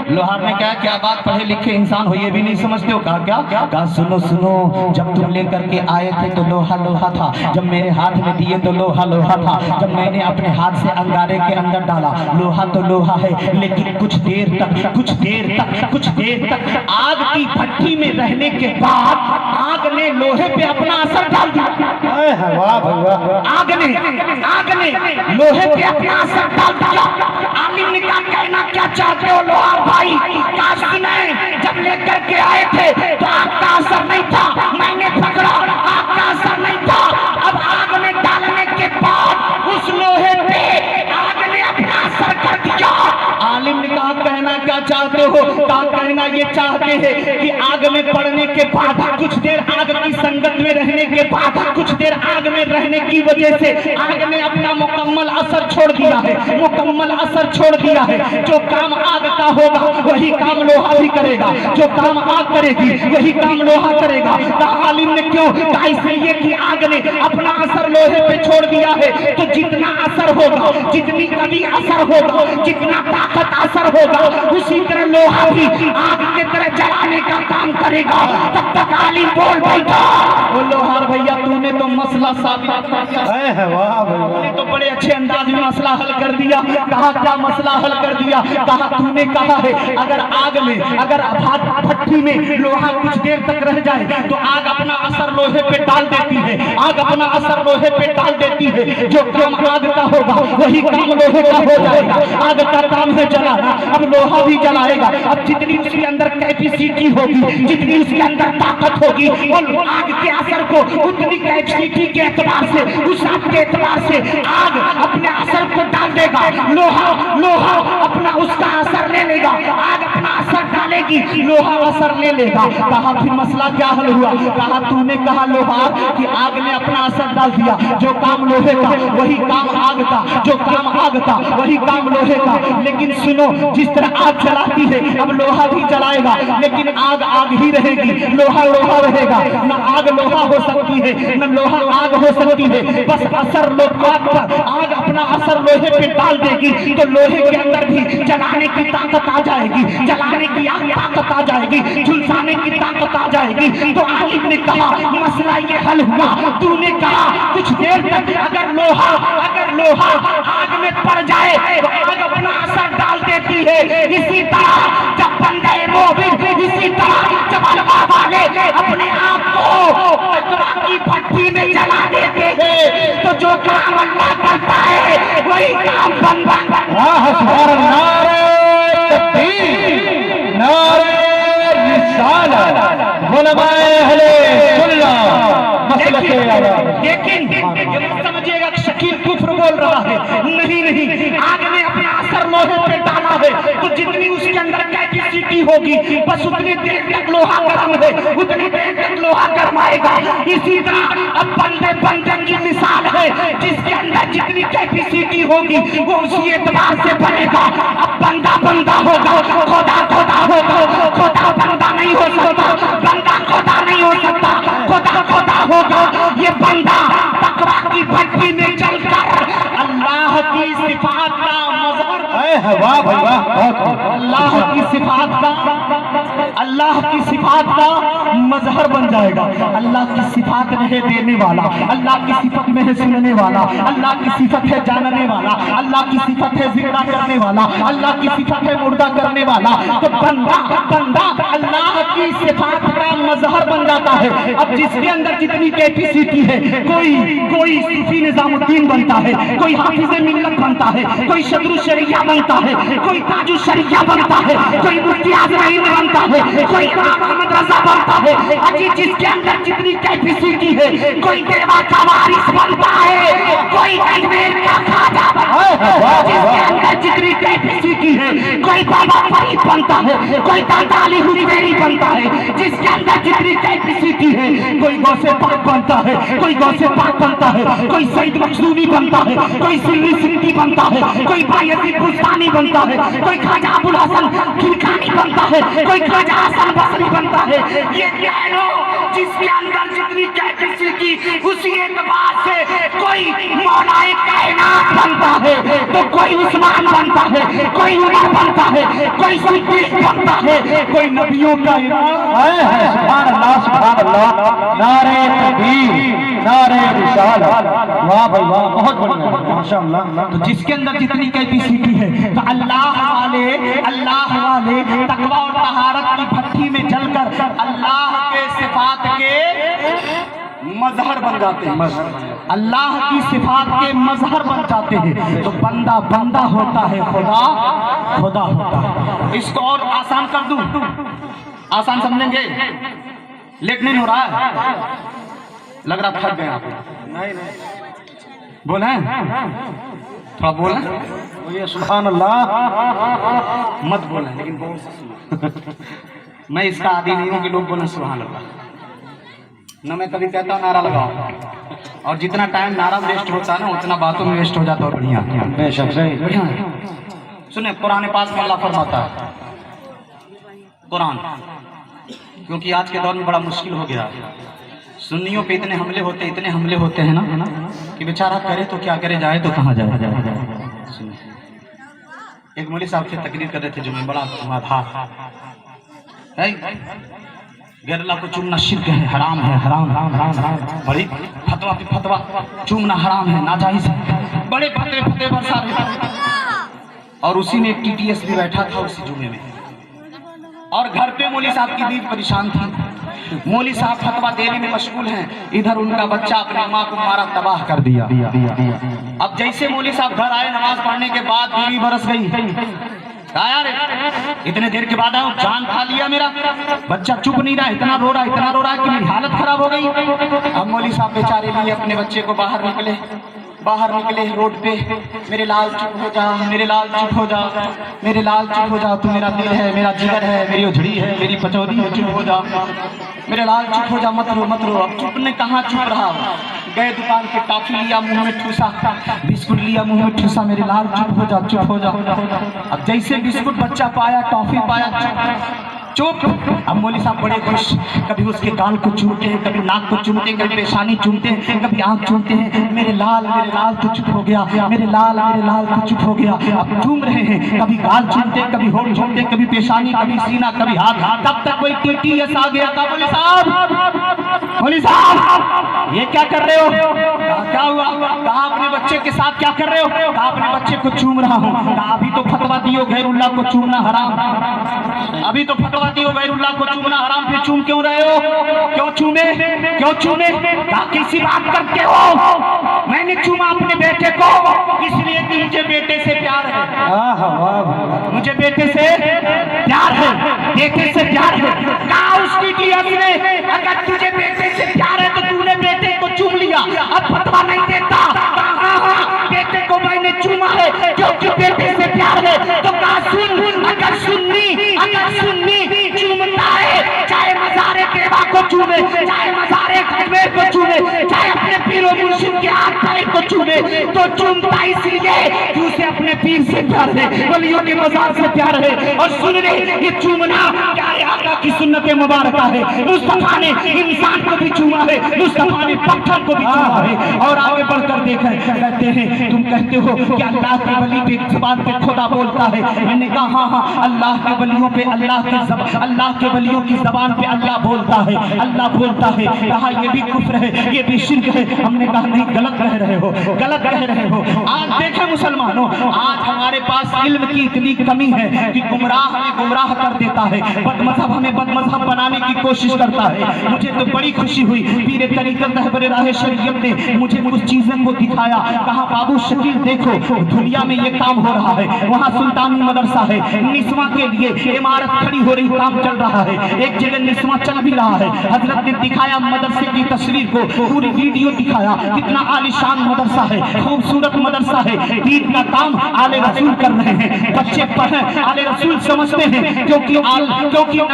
लोहार ने कहा, क्या बात, पढ़े लिखे इंसान हो, ये भी नहीं समझते हो? कहा सुनो सुनो, जब तुम लेकर के आए थे तो लोहा लोहा था, जब मेरे हाथ में दिए तो लोहा लोहा था, जब मैंने अपने हाथ से अंगारे के अंदर डाला, लोहा तो लोहा है, लेकिन कुछ देर तक आग की भट्टी में रहने के बाद आग ने लोहे पे अपना असर डाल दिया। आग ने लोहे पे अपना असर डाल दिया। आलिम ने कहा, कहना क्या चाहते हो लोहार भाई? काश सुने, जब लेकर के आए थे तो आग का असर नहीं था, मैंने पकड़ा, आग का असर नहीं था। अब आग में डालने के बाद उस लोहे पे आग ने अपना असर कर दिया। आलिम ने कहा, कहना क्या चाहते हो? कहा, कहना ये चाहते हैं कि आग में पड़ने के बाद, कुछ देर आग की संगत में रहने के बाद, कुछ देर आग में रहने की वजह से आग ने अपना मुकम्मल असर छोड़ दिया है, मुकम्मल असर छोड़ दिया है। जो काम आग का होगा वही काम लोहा भी करेगा, जो काम आग करेगी वही काम लोहा करेगा। कहा आलिम ने, क्यों? कहा इसलिए कि आग ने अपना असर लोहे पे छोड़ दिया है, तो जितना असर होगा, जितनी कभी असर होगा, जितना ताकत असर होगा, उसी तरह लोहा भी आग की तरह जलाने का काम करेगा। तब तक आलिम बोल बैठा, वो लोहार भैया तूने तो मसला साबित कर दिया, तूने तो बड़े अच्छे अंदाज में मसला हल कर दिया। कहा, क्या मसला हल कर दिया? कहा, तूने कहा है अगर आग में, अगर भट्टी में लोहा कुछ देर तक रह जाए तो आग अपना असर लोहे पे डाल देती है, आग अपना असर लोहे पे डाल देती है। जो काम आग का होगा वही काम लोहे का हो जाएगा। आग का काम है जलाना, अब लोहा भी जलाएगा। अब जितनी उसके अंदर कैपेसिटी होगी, जितनी उसके अंदर ताकत होगी, और आग के असर को उतनी कैपेसिटी के एतबार से, उस आग के एतबार से आग अपने असर को डाल देगा। लोहा अपना उसका असर ले लेगा, आग अपना असर डालेगी, लोहा असर ले लेगा। कहा, फिर मसला क्या हल हुआ? कहा, तूने कहा लोहार कि आग ने अपना असर डाल दिया, जो काम लोहे का वही काम आग का, जो काम आग का वही काम लोहे का। लेकिन सुनो, जिस तरह आग जलाती है, अब लोहा भी जलाएगा, लेकिन आग आग ही रहेगी, लोहा लोहा रहेगा। न आग लोहा हो सकती है, न लोहा आग हो सकती है, बस असर आग अपना असर लोहे पे डाल देगी तो लोहे के अंदर भी जलाने की ताकत आ जाएगी, जलाने की ताकत आ जाएगी, झुलसाने की ताकत आ जाएगी। तो आलिम ने कहा, मसला ये हल हुआ। तूने कहा कुछ देर तक अगर लोहा आग में पड़ जाए तो आग अपना असर डाल देती है। इसी तरह जब बंदे मोमिन, इसी तरह जब अल्लाह वाले अपने आप को की भट्टी में जला देते हैं तो जो काम अल्लाह करता है वही काम बंदा करता है। नारे तकबीर, नारे रिसालत, उलमाए अहले सुन्नत मसलके आला। लेकिन ये मत समझिएगा कि शकील कुफ्र बोल रहा है, नहीं, आग ने अपना असर लोहे पे डाला है तो जितनी उसके अंदर कैपेसिटी होगी बस उतनी देर तक लोहा गर्म है, उतनी देर तक लोहा गर्माएगा। इसी तरह अब बंदे बंदन की मिसाल है, जिसके अंदर जितनी कैपेसिटी होगी वो उसी एतबार से बनेगा। अब बंदा बंदा होगा, खुदा खुदा होगा, खुदा बंदा नहीं हो सकता, बंदा खुदा नहीं हो सकता, खुदा खुदा होगा। ये बंदा तकवा की भट्टी में चलकर अल्लाह की सिफात का मज़हर, वाह भाई वाह, अल्लाह की सिफात का, अल्लाह की सिफात का मजहर बन जाएगा। अल्लाह की सिफात है देने वाला, अल्लाह की सिफत में है सुनने वाला, अल्लाह की सिफत है जानने वाला, अल्लाह की सिफत है जिक्र करने वाला, अल्लाह की सिफत है मुर्दा करने वाला। तो बंदा बंदा अल्लाह की सिफात का मजहर बन जाता है। अब जिसके अंदर जितनी कैपेसिटी है, कोई सूफी निजामुद्दीन बनता है, कोई हाफिज मिल्लत बनता है, कोई शदरुल शरिया बनता है, कोई ताजुल शरिया बनता है, कोई मुफ्ती आज़मीन बनता है, कोई इमाम अहमद रज़ा बनता है। अजी जिसके अंदर जितनी कैपेसिटी है, कोई देवा का वारिस बनता है, कोई अजमेर का खाजा बनता है। जिसके अंदर जितनी कैपेसिटी है, कोई बाबा फरीद बनता है, कोई दादा अली हुजैरी बनता है। जिसके अंदर जितनी कैपेसिटी है, कोई गौसे पाक बनता है, कोई गौसे पाक बनता है, कोई सईद मखदूमी बनता है, कोई सिल्ली सिंधी बनता है, कोई बायजीद बुस्तानी बनता है, कोई ख्वाजा अबुल हसन खिलकानी बनता है, कोई ख्वाजा हसन बसरी बनता है। ये कह लो जिसके अंदर जितनी कैपेसिटी उसी एतबार से कोई मौलाए कायनात बनता है, तो कोई उस्मान बनता है, कोई उमर बनता है, कोई सिद्दीक बनता है, कोई नबियों का इमाम है। सुभान अल्लाह, सुभान अल्लाह, नारे तकबीर, नारे रिसालत, वाह भाई वाह, बहुत बढ़िया, माशाअल्लाह। तो जिसके अंदर जितनी कैपेसिटी है, तो अल्लाह वाले तकवा और तहारत की भट्टी में जलकर अल्लाह के सिफात के मजहर बन जाते हैं, अल्लाह की सिफात के मजहर बन जाते हैं। तो बंदा बंदा होता है, खुदा खुदा होता है। इसको और आसान कर दूं, आसान समझेंगे? लेट नहीं हो रहा है, लग रहा थक गए आप? नहीं बोले थोड़ा बोले, सुभान अल्लाह, मत बोले लेकिन बहुत से सुनो। मैं इसका आदी नहीं हूँ कि लोग बोले सुभान अल्लाह। न मैं कभी कहता हूँ नारा लगाओ, और जितना टाइम नारा वेस्ट होता है ना उतना बातों में वेस्ट हो जाता है। बढ़िया बेशक सही, बढ़िया। सुने कुरान पाक में अल्लाह फरमाता है, कुरान, क्योंकि आज के दौर में बड़ा मुश्किल हो गया, सुन्नियों पे इतने हमले होते हैं ना कि बेचारा करे तो क्या करे, जाए तो कहाँ जाए। एक मौलवी साहब से तकरीर कर रहे थे जो मैं बड़ा था, गैर अल्लाह को चूमना शिर्क है, हराम है, हराम बड़ी फतवा पे फतवा, चूमना हराम है, नाजायज है, बड़े फतवे बरसा रहे। और उसी में एक TTS भी बैठा था उसी जुमे में, और घर पे मौलवी साहब की बीवी परेशान थी। मौलवी साहब फतवा देने में मशगूल हैं, इधर उनका बच्चा अपनी माँ को मारा, तबाह कर दिया। अब जैसे मौलवी साहब घर आए नमाज पढ़ने के बाद, बीवी बरस गई। यार इतने देर के बाद जान खा लिया मेरा बच्चा, चुप नहीं रहा, इतना रो रहा कि मेरी हालत खराब हो गई। अब मौलवी साहब बेचारे लिए अपने बच्चे को बाहर निकले रोड पे, मेरे लाल चुप हो जा, मेरे लाल चुप हो जा, मेरे लाल चुप हो जा, तू मेरा दिल है, मेरा जिगर है, मेरी उजड़ी है, मेरी पचौदी है, चुप हो जा, मेरे लाल चुप हो जा, मत रो। अब चुप ने कहाँ चुप रहा, गए दुकान पे, टॉफी लिया मुंह में ठूसा, बिस्कुट लिया मुंह में ठूसा, मेरे लाल चुप हो जा, चुप हो जा। अब जैसे बिस्कुट बच्चा पाया, टॉफी पाया, चुप। अब मौलवी साहब बड़े खुश, कभी उसके गाल को चूमते हैं, कभी नाक को चूमते हैं, कभी पेशानी चूमते हैं, कभी आंख चूमते हैं। मेरे लाल तो चुप हो गया, मेरे लाल तो चुप हो गया। अब चूम रहे हैं, कभी गाल चूमते हैं, कभी होठ चूमते हैं, कभी पेशानी, कभी सीना, कभी हाथ। तब तक कोई TTS आ गया था, मौलवी साहब ये क्या कर रहे हो? क्या हुआ? कहा अपने बच्चे के साथ क्या कर रहे हो? कहा अपने बच्चे को चूम रहा हूँ। कहा अभी तो फतवा दियो गैरुल्लाह को चूमना हराम, अभी तो फतवा दियो गैरुल्लाह को चूमना हराम, फिर चूम क्यों रहे हो? क्यों चूमे? कहा किसी बात करते हो? मैंने चूमा अपने बेटे को इसलिए कि मुझे बेटे से प्यार है, मुझे बेटे से प्यार है, बेटे से प्यार है। कहा उसकी TTS ने, अगर तुझे बेटे से प्यार है तो तूने बेटे को चूम लिया, अब फतवा नहीं देता। बेटे को मैंने चूमा है क्योंकि बेटे से प्यार है। तो कहा सुन, सुन्नी चूमता है, चाहे मज़ारे तेबा को चूमे, चाहे मज़ारे खजवे को चूमे, चाहे अपने पीर और मुर्शिद के हाथ पैर को चूमे, तो चूमता इसलिए कि उसे अपने पीर से प्यार है, वलियों के मज़ार से प्यार है। और सुन ले, ये चूमना प्यारे आका की सुन्नत मुबारक है। मुस्तफा ने इंसान को भी चूमा है, मुस्तफा ने पत्थर को भी चूमा है। और आगे बढ़कर देखें, कहते हैं तुम कहते हो कि अल्लाह के वली पे जुबान पे खुदा बोलता है। मैंने कहा हाँ हाँ, अल्लाह के वलियों पे अल्लाह के वलियों की जबान पे अल्लाह बोलता है, अल्लाह बोलता है। कहा ये भी कुफ्र है, ये भी शिर्क है। हमने कहा नहीं, गलत कह रहे हो, गलत कह रहे हो। आज देखें मुसलमानों, आज हमारे पास इल्म की इतनी कमी है कि गुमराह हमें गुमराह कर देता है, बदमज़हब हमें बदमज़हब बनाने की कोशिश करता है। मुझे तो बड़ी खुशी हुई, पीर तरीक़त रहबर राह शरीयत ने मुझे कुछ चीज़ों को दिखाया। कहा बाबू शकील देखो, दुनिया में ये काम हो रहा है, वहाँ सुल्तानी मदरसा है, निस्वा के लिए इमारत खड़ी हो रही, काम चल रहा है, एक जगह निस्वा चल भी रहा है। हजरत ने दिखाया मदरसे की तस्वीर को, पूरी वीडियो दिखाया, कितना आलिशान मदरसा है, खूबसूरत मदरसा है। दीन का काम आले रसूल कर रहे हैं, बच्चे पढ़े आले रसूल समझते हैं, क्योंकि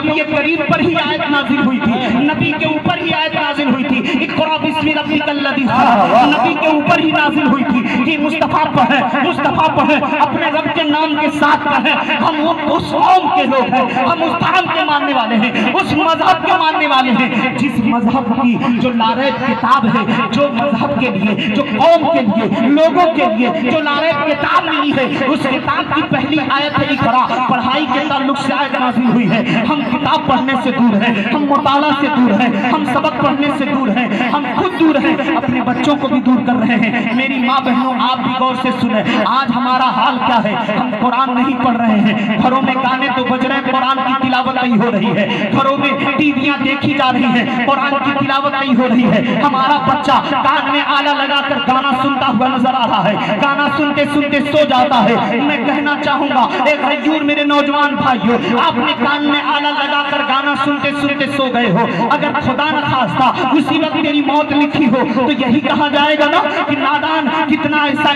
नबी करीम पर ही आयत नाजिल हुई थी, नबी के ऊपर ही आयत नाजिल हुई थी। इक़रा बिस्मि रब्बिकल लज़ी खलक़, नबी के ऊपर ही नाजिल हुई थी कि मुस्तफा पढ़े, मुस्तफा पढ़े, अपने रब के नाम के साथ पढ़े। हम उस कौम के लोग हैं, हम उस धर्म के मानने वाले हैं, उस मजहब के मानने वाले हैं जिस मजहब की जो लारैब किताब है, जो मजहब के लिए, जो कौम के लिए, लोगों के लिए जो लारैब किताब मिली है, उस किताब की पहली आयत है इक़रा। पढ़ाई के ताल्लुक से आयत नाज़िल हुई है। हम किताब पढ़ने से दूर हैं, हम मुताला से दूर हैं, हम सबक पढ़ने से दूर हैं, हम खुद दूर हैं, अपने बच्चों को भी दूर कर रहे हैं। मेरी माँ बहनों, आप भी गौर से सुने, आज हमारा हाल क्या है। हम कुरान नहीं पढ़ रहे हैं, घरों में गाने तो बज रहे हैं, कुरान की तिलावत नहीं हो रही है, घरों में टीवियां देखी जा रही हैं, कुरान की तिलावत नहीं हो रही है। हमारा बच्चा कान में आला लगाकर गाना सुनता हुआ नजर आ रहा है, गाना सुनते सुनते सो जाता है। मैं कहना चाहूंगा एक हजूर मेरे नौजवान भाइयों, आपने कान में आला लगाकर गाना सुनते सुनते सो गए हो, अगर खुदा न खास्ता उसी वक्त तेरी मौत लिखी हो तो यही कहा जाएगा ना कि नादान कितना ऐसा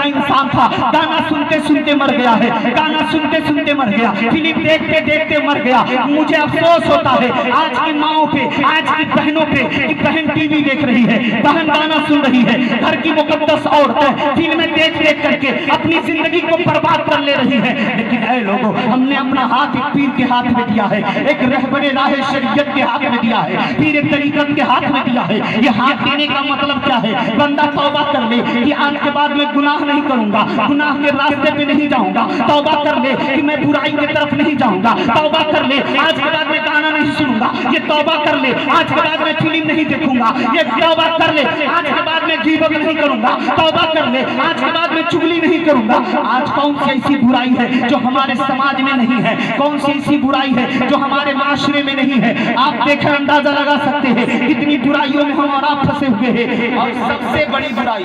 इंसान था, गाना सुनते सुनते मर गया है, गाना सुनते सुनते मर गया, फिल्म देखते देखते मर गया। मुझे अफसोस होता है आज की माओं पे, आज की बहनों पे कि बहन टीवी देख रही है, बहन गाना सुन रही है, घर की मुकद्दस औरतें फिल्में देख देख करके अपनी जिंदगी को बर्बाद कर ले रही है। लेकिन ऐ लोगों, हमने अपना हाथ एक पीर के हाथ में दिया है, एक रहबरे राह शरीयत के हाथ में दिया है, पीर तरीक़त के हाथ में दिया है। ये हाथ देने का मतलब क्या है? बंदा तौबा कर ले कि आज के बाद मैं गुनाह नहीं करूंगा, गुनाह के रास्ते पे नहीं जाऊंगा, तौबा कर ले कि मैं बुराई की तरफ नहीं जाऊंगा, तौबा कर ले आज के बाद मैं गाना नहीं सुनूंगा, ये तौबा कर ले आज के बाद मैं फिल्म नहीं देखूंगा, ये तौबा कर ले आज के बाद मैं गीबत नहीं करूंगा, तौबा कर ले आज के बाद मैं चुगली नहीं करूंगा। आज कौन सी ऐसी बुराई है जो हमारे समाज में नहीं है? कौन सी ऐसी बुराई है जो हमारे माशरे में नहीं है? आप देखकर अंदाजा लगा सकते हैं कितनी बुराइयों में हम और आप फंसे हुए हैं। और सबसे बड़ी बुराई,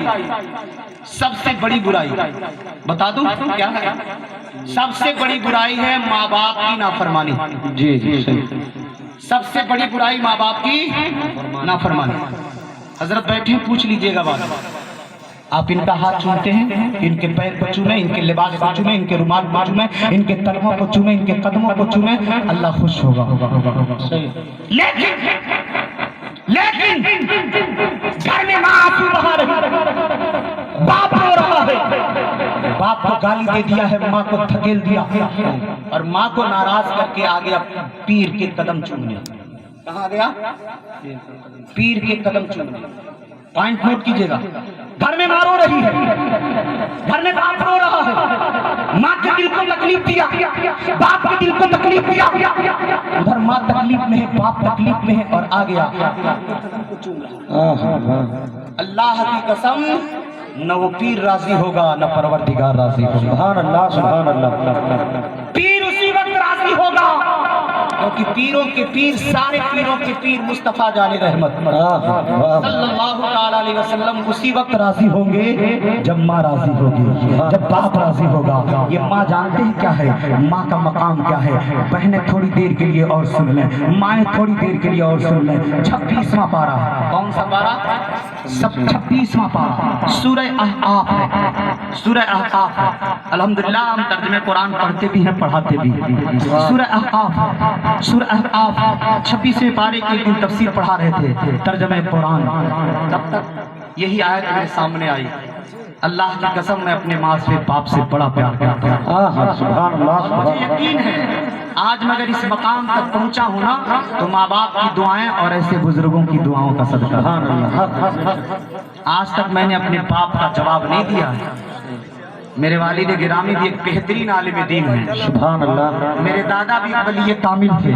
सबसे बड़ी बुराई बता दूं क्या है? सबसे बड़ी बुराई है माँ बाप की नाफरमानी। जी जी, सबसे बड़ी बुराई माँ बाप की नाफरमानी। हजरत बैठे, पूछ लीजिएगा बात। आप इनका हाथ चूमते हैं, इनके पैर को चूमे, इनके लिबास को चूमे, इनके रुमाल को चूमे, इनके तलवों को चूमे, इनके कदमों को चूमे, अल्लाह खुश होगा। लेकिन घर में माँ आंसू बहा रही, बाप रो रहा है, बाप को गाली दे दिया है, माँ को धकेल दिया और माँ को नाराज करके आ गया पीर के कदम चूमने। कहाँ गया? पीर के कदम चूमने। पॉइंट नोट कीजिएगा। घर में माँ रो रही है, घर में बाप रो रहा है, माँ के दिल को तकलीफ दिया, बाप के दिल को तकलीफ दिया, उधर माँ तकलीफ में है, बाप तकलीफ में है और आ गया। अल्लाह की कसम, न वो पीर राजी होगा न परवरदिगार राजी होगा। सुभान अल्लाह, सुभान अल्लाह। पीर उसी वक्त राजी होगा क्योंकि पीरों के पीर, सारे पीरों के पीर मुस्तफा जाने रहमत सल्लल्लाहु अलैहि वसल्लम उसी वक्त राजी होंगे जब माँ राजी होगी, जब बाप राजी होगा। ये माँ जानते हैं क्या है? माँ का मकाम क्या है? बहनें थोड़ी देर के लिए और सुन लें, माएँ थोड़ी देर के लिए और सुन लें। 26वां पारा, कौन सा पारा? 26वां पारा सूरह अहकाफ है, सूरह अहकाफ है। अल्हम्दुलिल्लाह हम तर्जुमे कुरान पढ़ते भी हैं, पढ़ाते भी हैं। सूरह अहकाफ, सूरह अहकाफ 26वें पारे की एक दिन तफसीर पढ़ा रहे थे, तर्जुमे कुरान। तब तक यही आयत मेरे सामने आई, अल्लाह की कसम मैं अपने माँ से बाप से बड़ा प्यार करता हूँ। मुझे यकीन है आज मैं अगर इस मकाम तक पहुंचा हूं ना तो माँ बाप की दुआएं और ऐसे बुजुर्गों की दुआओं का सदका। आज तक मैंने अपने बाप का जवाब नहीं दिया है। मेरे वालिद गिरामी भी एक बेहतरीन आलिम दीन है, सुभान अल्लाह। मेरे दादा भी वली कामिल थे,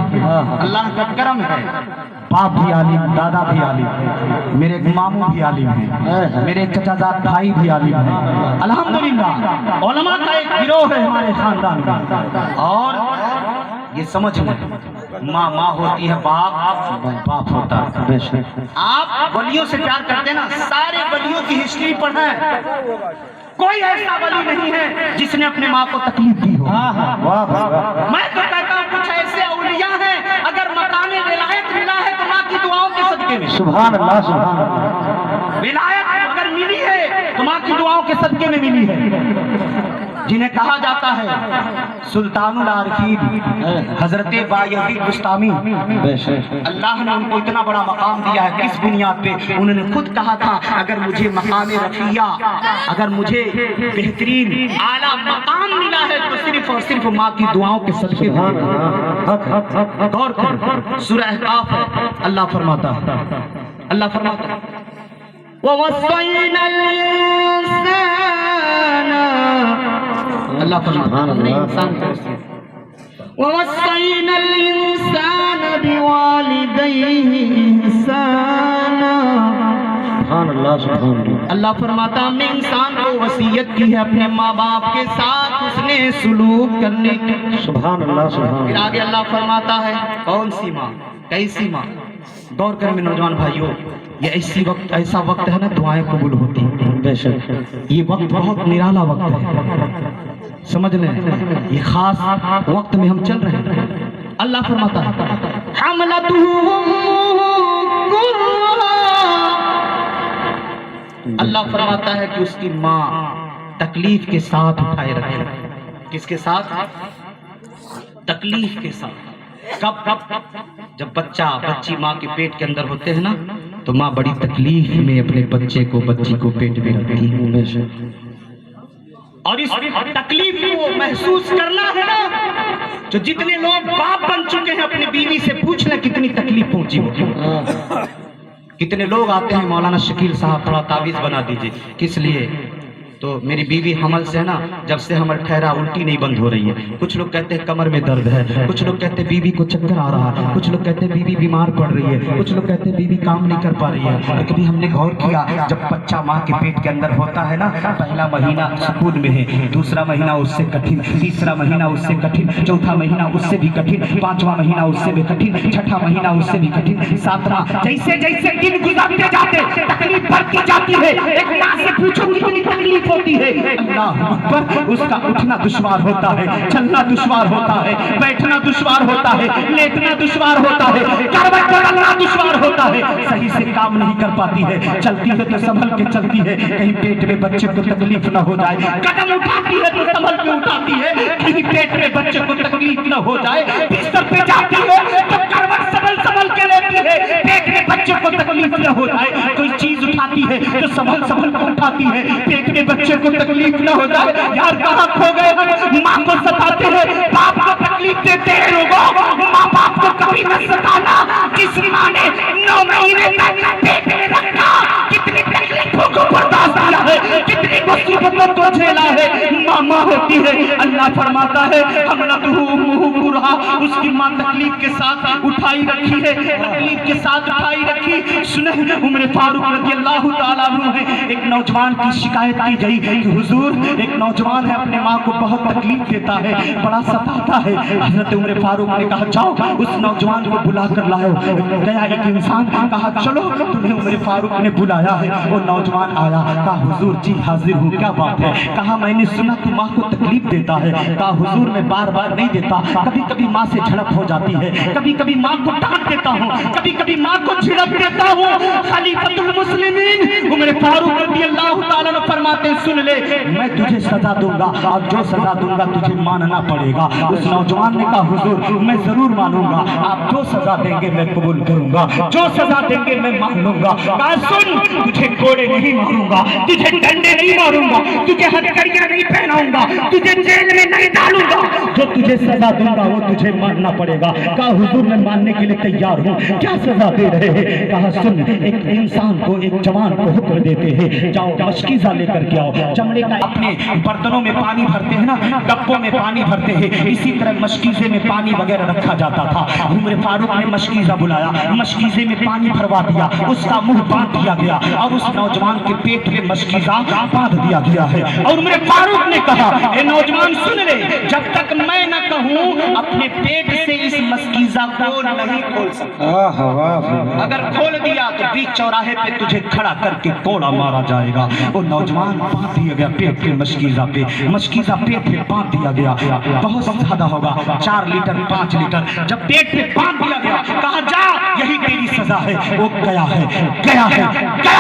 अल्लाह का करम है। बाप भी आलिम, दादा भी आलिम, मेरे मामू भी आलिम हैं, मेरे चचाजाद भाई भी आलिम हैं। अल्हम्दुलिल्लाह उलमा का एक गिरोह है हमारे खानदान का। और ये समझ में माँ माँ होती है, बाप बाप होता है। आप वलियों से प्यार करते हैं ना, सारे वलियों की हिस्ट्री पढ़ें, कोई ऐसा वली नहीं है जिसने अपने माँ को तकलीफ दी हो। मैं तो कहता हूँ कुछ ऐसे औलिया हैं अगर मकाने विलायत मिला है तो माँ की दुआओं के सदके में, सुभान अल्लाह, सुभान अल्लाह। विलायत अगर मिली है तो माँ की दुआओं के सदके में मिली है। जिन्हें कहा जाता है सुल्तानुल आरिफीन हजरत बायजीद बुस्तामी, अल्लाह ने उनको इतना बड़ा मकाम दिया है। किस बुनियाद पे? उन्होंने खुद कहा था अगर मुझे मकाम रफिया, अगर मुझे बेहतरीन आला मकाम मिला है तो सिर्फ और सिर्फ माँ की दुआओं के सदके। गौर कर, सूरह अहकाफ है, अल्लाह फरमाता है, अल्लाह फरमाता है अल्लाह फरमाता है इंसान को ववस्सैनल इंसान बिवालिदैहि ihsana। सुभान अल्लाह, सुभान अल्लाह। अल्लाह फरमाता हमने इंसान को वसीयत की है अपने माँ बाप के साथ उसने सुलूक करने की। सुभान अल्लाह, सुभान। फिर आगे अल्लाह फरमाता है कौन सी माँ, कैसी माँ? गौर करें मेरे नौजवान भाइयों, ये ऐसा वक्त है ना दुआएं कबूल होती हैं। ये वक्त बहुत निराला वक्त है, समझ लें, ये खास वक्त में हम चल रहे हैं। अल्लाह फरमाता है अल्लाह फरमाता है कि उसकी माँ तकलीफ के साथ उठाए रखे। किसके साथ? तकलीफ के साथ। कब कब? जब बच्ची माँ के पेट के अंदर होते हैं ना तो माँ बड़ी तकलीफ में अपने बच्ची को पेट में रखती है। और इस तकलीफ को महसूस करना है ना, जो जितने लोग बाप बन चुके हैं अपनी बीवी से पूछ लें कितनी तकलीफ पहुंची होगी। कितने लोग आते हैं मौलाना शकील साहब थोड़ा तावीज बना दीजिए, किस लिए? तो मेरी बीवी हमल से है ना, जब से हमल ठहरा उल्टी नहीं बंद हो रही है। कुछ लोग कहते हैं कमर में दर्द है, कुछ लोग कहते हैं बीवी को चक्कर आ रहा है, कुछ लोग कहते हैं बीवी बीमार पड़ रही है, कुछ लोग कहते हैं बीवी काम नहीं कर पा रही है। तो कभी हमने गौर किया जब बच्चा माँ के पेट के अंदर होता है ना, पहला महीना सुकून में है, दूसरा महीना उससे कठिन, तीसरा महीना उससे कठिन, चौथा महीना उससे भी कठिन, पांचवा महीना उससे भी कठिन, छठा महीना उससे भी कठिन, सातवां। जैसे जैसे दिन गुजरते जाते तकलीफ बढ़ती जाती है। एक माँ से पूछो कितनी तकलीफ होती है, अल्लाह अकबर। उसका उठना दुश्वार होता है, चलना दुश्वार होता है, बैठना दुश्वार होता है, लेटना दुश्वार होता है, करवट बदलना दुश्वार होता है, सही से काम नहीं कर पाती है, चलती है तो संभल के चलती है, कहीं पेट में बच्चे को तकलीफ न हो जाए, कदम उठाती है तो संभल के उठाती है, कहीं पेट में बच्चे को तकलीफ न हो जाए, बिस्तर पे जाती है तो करवट संभल के लेती है, पेट में बच्चे को तकलीफ न हो जाए, कोई चीज उठाती है तो संभल के उठाती है, पेट में बच्चे को तकलीफ न हो जाए। यार कहाँ खो गए? माँ को सताते हैं, बाप को तकलीफ देते हैं लोगों। माँ बाप को कभी न सताना। जिस माँ ने 9 महीने तक पेट में रखा, कितनी तकलीफों को बर्दाश्त किया है, कितनी मुसीबतों को झेला है, माँ होती है। अल्लाह फरमाता है उसकी माँ तकलीफ के साथ उठाई रखी है, तकलीफ के साथ उठाई रखी। सुने उमर फारूक रज़ियल्लाहु ताला अन्हु है, एक नौजवान की शिकायत की गई कि हुजूर एक नौजवान है अपने माँ को बहुत तकलीफ देता है, बड़ा सताता है। हजरत उमर फारूक ने कहा जाओ उस नौजवान को बुला कर लाओ। गया एक इंसान कहा चलो तुम्हें उमर फारूक ने बुलाया है। वो नौजवान आया, कहा हुजूर जी हाजिर हूँ, क्या बात है? कहा मैंने सुना कि माँ को तकलीफ देता है। कहा हुजूर मैं बार बार नहीं देता, कभी कभी माँ से झड़प हो जाती है, कभी कभी माँ को डांट देता हूँ, कभी कभी माँ को झिड़क देता हूँ। खलीफतुल मुस्लिमीन उमर फारूक रज़ियल्लाहु ताला अन्हु फरमाते सुन ले, मैं तुझे सजा दूंगा और जो सजा दूंगा तुझे मानना पड़ेगा। उस नौजवान ने कहा हुजूर मैं जरूर मानूंगा, आप जो सजा देंगे मैं कबूल करूंगा, जो सजा देंगे मैं मान लूंगा। कहा सुन, तुझे कोड़े नहीं मारूंगा, तुझे डंडे नहीं मारूंगा, तुझे हथकड़ियां नहीं पहनाऊंगा, तुझे जेल में नहीं डालूंगा, जो तुझे सजा दूंगा वो तुझे मानना पड़ेगा। कहा हुजूर मैं मानने के लिए तैयार हूँ, क्या सजा दे रहे हैं? कहा सुन, एक इंसान को, एक जवान को हुक्म देते हैं जाओ मशकीज़ा लेकर के आओ। चमड़े का अपने बर्तनों में पानी भरते हैं ना, डब्बों में पानी भरते हैं, इसी तरह मशकीज़े में पानी वगैरह रखा जाता था। उमर फारूक ने मशकीज़ा बुलाया, मशकीज़े में पानी भरवा दिया, उसका मुंह बांध दिया गया और उस नौजवान के पेट में मशकीज़ा बांध दिया गया है। और उमर फारूक ने कहा ए नौजवान सुन ले, जब तक मैं न कहूं अपने पेट से इस मशकीज़ा को नहीं खोल सकता, अगर खोल दिया तो बीच चौराहे पे तुझे खड़ा करके कोड़ा मारा जाएगा। वो नौजवान बांध दिया गया पेट पे मशकीज़ा पे, मशकीज़ा पेट पे बांध दिया गया। बहुत ज्यादा होगा, 4 लीटर 5 लीटर जब पेट पे बांध दिया गया, कहा जा यही तेरी सजा है। वो गया है, गया है, गया।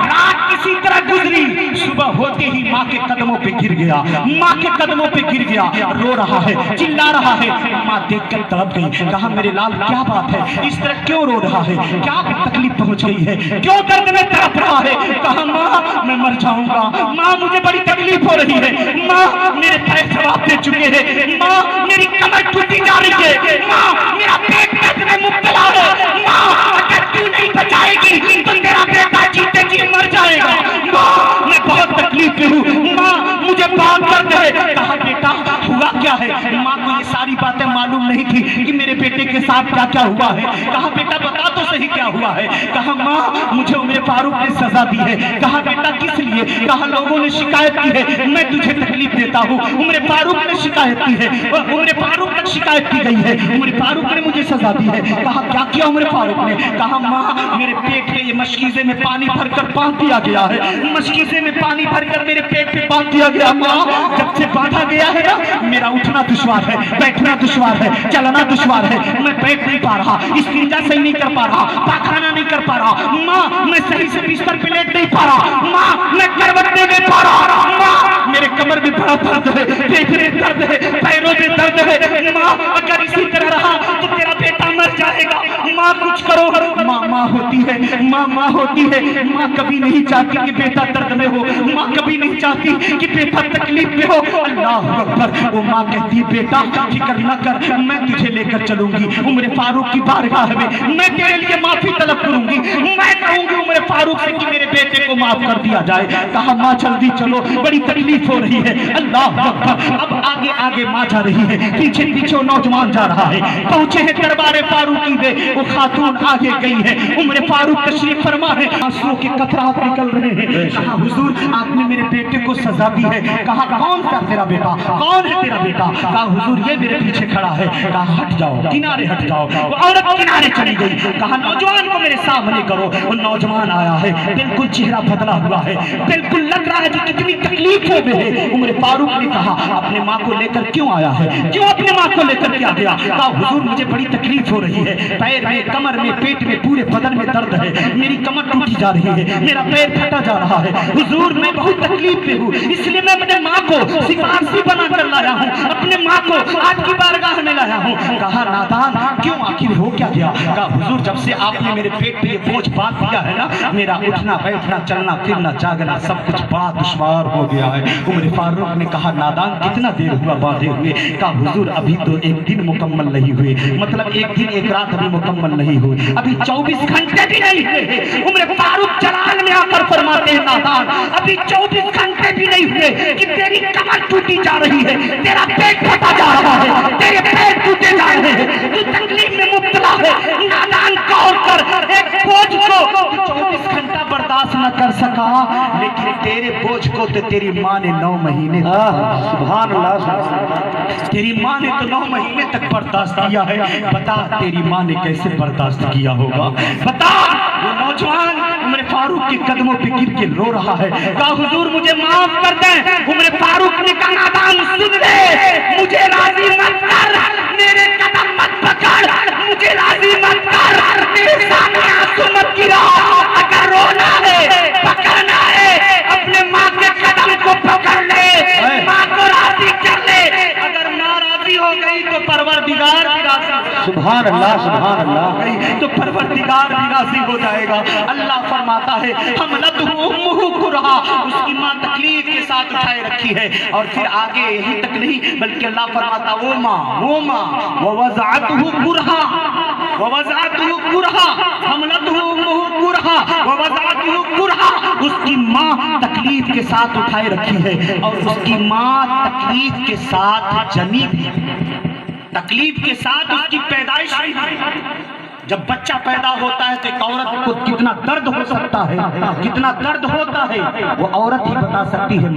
रात किसी तरह गुजरी, सुबह होते ही माँ के कदमों पे गिर गया, माँ के कदमों पे गिर गया, रो रहा है, चिल्ला रहा है। माँ देखकर तड़प गई, कहा मेरे लाल क्या बात है, इस तरह क्यों रो रहा है, क्या तकलीफ पहुंच गई है, क्यों दर्द में तड़प रहा है? कहा माँ मैं मर जाऊंगा, माँ मुझे बड़ी तकलीफ हो रही है, माँ मेरे पैर जवाब दे चुके हैं, माँ मेरी कमर टूटी जा रही है, माँ मेरा पेट दर्द में मुब्तला है, माँ अगर तू नहीं बचाएगी तो तेरा बेटा जीते जी मर जाएगा, माँ मैं बहुत तकलीफ में हूँ, माँ मुझे बात कर दे। कहा बेटा हुआ क्या है? माँ को ये सारी बातें मालूम नहीं थी कि मेरे बेटे के साथ क्या क्या हुआ है। कहा बेटा बता तो सही क्या हुआ है? कहा माँ मुझे उमर फारूक ने सजा दी है। कहा बेटा किस लिए? कहा लोगों ने शिकायत की है मैं तुझे तकलीफ देता हूँ, उमर फारूक ने शिकायत की है, उमर फारूक तक शिकायत की गई है, उमर फारूक ने मुझे सजा दी है। कहा क्या किया उमर फारूक ने? कहा माँ मेरे पेट में ये मशकीज़े में पानी भरकर बांध दिया गया है, मशकीज़े में पानी भरकर मेरे पेट पे बांध दिया गया। माँ जब से बांधा गया है ना, मेरा उठना दुश्वार है, बैठना दुश्वार है, चलना दुश्वार है, मैं बैठ नहीं पा रहा, इस्तिंजा सही नहीं कर पा रहा, पाखाना नहीं कर पा रहा, माँ मैं सही से बिस्तर पे लेट नहीं पा रहा, माँ मैं करवट नहीं ले पा रहा, माँ मेरे कमर में बड़ा दर्द है, पेट में दर्द है, पैरों में दर्द है, माँ अगर इसी तरह रहा तो तेरा बेटा मर जाएगा, माँ कुछ करो। माँ माँ होती है, माँ होती है, माँ कभी नहीं चाहती कि बेटा दर्द में हो, माँ कभी नहीं चाहती कि बेटा तकलीफ में हो। अल्लाह अकबर। वो माँ कहती है बेटा फिक्र न कर, मैं तुझे लेकर चलूंगी उमर फारूक की बारगाह में, मैं तेरे लिए माफी तलब करूंगी, मैं कहूंगी उमर फारूक से कि मेरे बेटे को माफ कर दिया जाए। कहा माँ जल्दी चलो, बड़ी तकलीफ हो रही है। अल्लाह अकबर। अब आगे आगे माँ जा रही है, पीछे पीछे नौजवान जा रहा है, पहुंचे हैं दरबार फारूकी में। वो खातून आगे गई है, उमर फारूक तशरीफ फरमा है, आंसुओं के कतरात निकल रहे हैं। कहा हुजूर आपने मेरे बेटे को सजा दी है। कहा कौन सा तेरा बेटा, कौन है तेरा बेटा? कहा हुजूर ये मेरे पीछे खड़ा है। कहा हट जाओ, किनारे हट जाओ। वो औरत किनारे चली गई। कहा नौजवान को मेरे सामने करो। वो नौजवान आया है, बिल्कुल चेहरा बदला हुआ है, बिल्कुल लग रहा है कि कितनी तकलीफों में है। उमर फारूक ने कहा अपने माँ को लेकर क्यों आया है, क्यों अपने माँ को लेकर क्या गया? कहा हुजूर मुझे बड़ी तकलीफ हो रही है, पैर में, कमर में, पेट में, पूरे बदन में दर्द है, मेरी कमर टूटी जा रही है, मेरा पैर फटा जा रहा है। हुजूर मैं बहुत तकलीफ में हूँ, इसलिए मैं अपने माँ को सिफारशी बना कर लाया हूँ, अपने माँ को आपकी बारगाह में लाया हूँ। कहा नादान क्यों, आखिर हो क्या गया? कहा हुजूर जब से आपने मेरे पेट पे ये बोझ बांध दिया है ना, मेरा उठना बैठना चलना फिरना जागना सब कुछ बड़ा दुश्वार हो गया है। उमर फारूक ने कहा नादान कितना देर हुआ बांधे हुए? कहा हुजूर अभी तो एक दिन मुकम्मल नहीं हुए, मतलब एक दिन एक रात अभी मुकम्मल नहीं हुई, अभी 24 घंटे भी नहीं हुए। उमर फारूक जलाल में आकर फरमाते हैं नादान अभी 24 घंटे भी नहीं हुए कि तेरी कमर टूटी जा रही है, तेरा पेट फटा जा रहा है, तेरे पैर टूटे जा रहे हैं, तू तकलीफ में मुब्तला है। नादान गौर कर, एक बोझ को 24 घंटा बर्दाश्त न कर सका, लेकिन तेरे बोझ को तो तेरी माँ ने 9 महीने सुभान अल्लाह। तेरी माँ ने तो 9 महीने तक बर्दाश्त किया है। बता तेरी माँ ने कैसे बर्दाश्त किया होगा। बता वो नौजवान उम्र फारूक के कदमों पे गिर के रो रहा है। कहा हुजूर मुझे माफ कर दें। उम्र फारूक ने कहा नादान सुन ले, मुझे राजी मत कर, मेरे कदम मत पकड़, मुझे राजी मत कर, मेरे सामने आंसू मत गिरा। अगर रोना है पकड़ना है अपने माँ के कदम को पकड़ ले, माँ को राजी कर ले। अगर माँ राजी हो गई तो परवरदिगार भी राजी। सुभान अल्लाह सुभान अल्लाह। तो परवरदिगार भी राजी हो जाएगा। अल्लाह फरमाता है हमलतहु उम्मुहु कुरहा, उसकी माँ तकलीफ के साथ उठाए रखी है। और फिर आगे यही तक नहीं बल्कि अल्लाह फरमाता वो माँ ववज़अतहु कुरहा, ववज़अतहु कुरहा, हमलतहु उम्मुहु कुरहा ववज़अतहु कुरहा, उसकी माँ तकलीफ के साथ उठाए रखी है। और उसकी माँ तकलीफ के साथ जनी भी, तकलीफ के साथ उसकी पैदाइश हुई। जब बच्चा पैदा होता है तो एक औरत को कितना दर्द हो सकता है, कितना दर्द होता है वो औरत ही बता सकती है।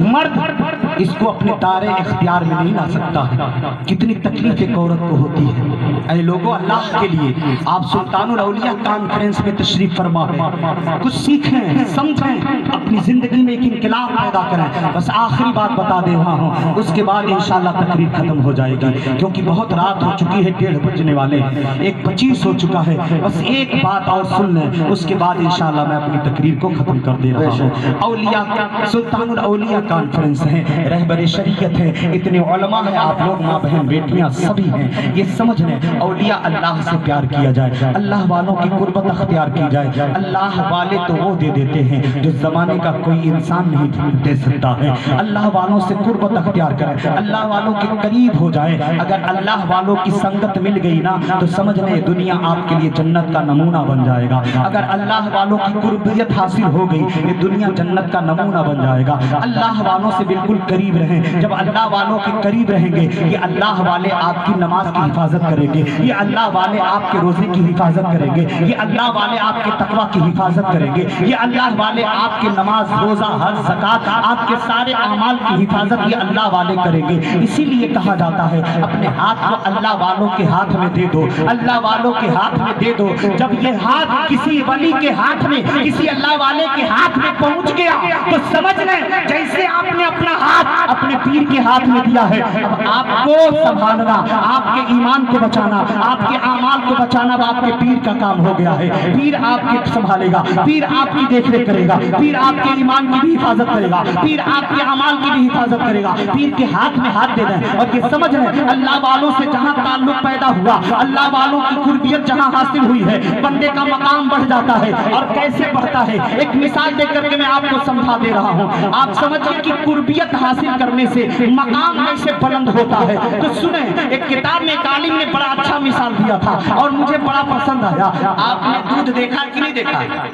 मर्द इसको अपने दायरे इख्तियार में नहीं ला सकता है। कितनी तकलीफ एक औरत को होती है। ऐ लोगों, अल्लाह के लिए आप सुल्तानुल औलिया कॉन्फ्रेंस में तशरीफ फरमा है, कुछ सीखें समझें, अपनी जिंदगी में एक इनकलाब पैदा करें। बस आखिरी बात बता दे रहा हूँ, उसके बाद इंशाल्लाह तकरीर खत्म हो जाएगी, क्योंकि बहुत रात हो चुकी है, 1:30 बजने वाले, 1:25 हो चुका है। बस एक बात और सुन लें, उसके बाद इंशाल्लाह मैं अपनी तकरीर को खत्म कर दे रहा हूँ। औलिया सुल्तानुल औलिया कॉन्फ्रेंस है, रहबर शरीयत है, इतने उलमा हैं, आप लोग माँ बहन बेटियां सभी हैं। ये समझ लें औलिया अल्लाह से प्यार किया जाए, अल्लाह वालों की कुर्बत अख्तियार की जाए। अल्लाह वाले तो वो दे देते हैं जो जमाने का कोई इंसान नहीं दे सकता है। अल्लाह वालों से कुर्बत अख्तियार करें, अल्लाह वालों के करीब हो जाए। अगर अल्लाह वालों की संगत मिल गई ना तो समझ लें दुनिया आपके लिए जन्नत का नमूना बन जाएगा। अगर अल्लाह वालों की कुर्बियत हासिल हो गई ये दुनिया जन्नत का नमूना बन जाएगा। अल्लाह वालों से बिल्कुल करीब रहें। जब अल्लाह वालों के करीब रहेंगे ये अल्लाह वाले आपकी नमाज की हिफाजत करेंगे, ये अल्लाह वाले आपके रोजे की हिफाजत करेंगे, ये अल्लाह वाले आपके तकवा की हिफाजत करेंगे, ये अल्लाह वाले आपके नमाज रोजा हज ज़कात आपके सारे अमाल की हिफाजत ये अल्लाह वाले करेंगे। इसीलिए कहा जाता है अपने हाथ को अल्लाह वालों के हाथ में दे दो, अल्लाह वालों के हाथ में दे दो। जब ये हाथ किसी वली के हाथ में, किसी अल्लाह वाले के हाथ में पहुंच गया तो समझ लें जैसे आपने अपना हाथ अपने पीर के हाथ में दिया है, अब आपको संभालना, आपके ईमान को बचाना, आपके अमाल को बचाना आपके पीर का काम हो गया है। पीर आपके संभालेगा, पीर आपकी देखरेख करेगा, पीर आपके ईमान की भी हिफाजत करेगा, पीर आपके अमाल की भी हिफाजत करेगा। पीर के हाथ में हाथ दे दें और ये समझ लें अल्लाह वालों से जहां ताल्लुक पैदा हुआ, अल्लाह वालों की कुर्बियत जहां हासिल हुई है, बंदे का मकाम बढ़ जाता है। और कैसे बढ़ता है एक मिसाल देकर के मैं आपको समझा दे रहा हूं। आप समझिए कि कुर्बियत हासिल करने से मकाम कैसे बुलंद होता है। तो सुने, एक किताब में एक आलिम ने बड़ा अच्छा मिसाल दिया था और मुझे बड़ा पसंद आया। आपने दूध देखा है कि नहीं देखा है?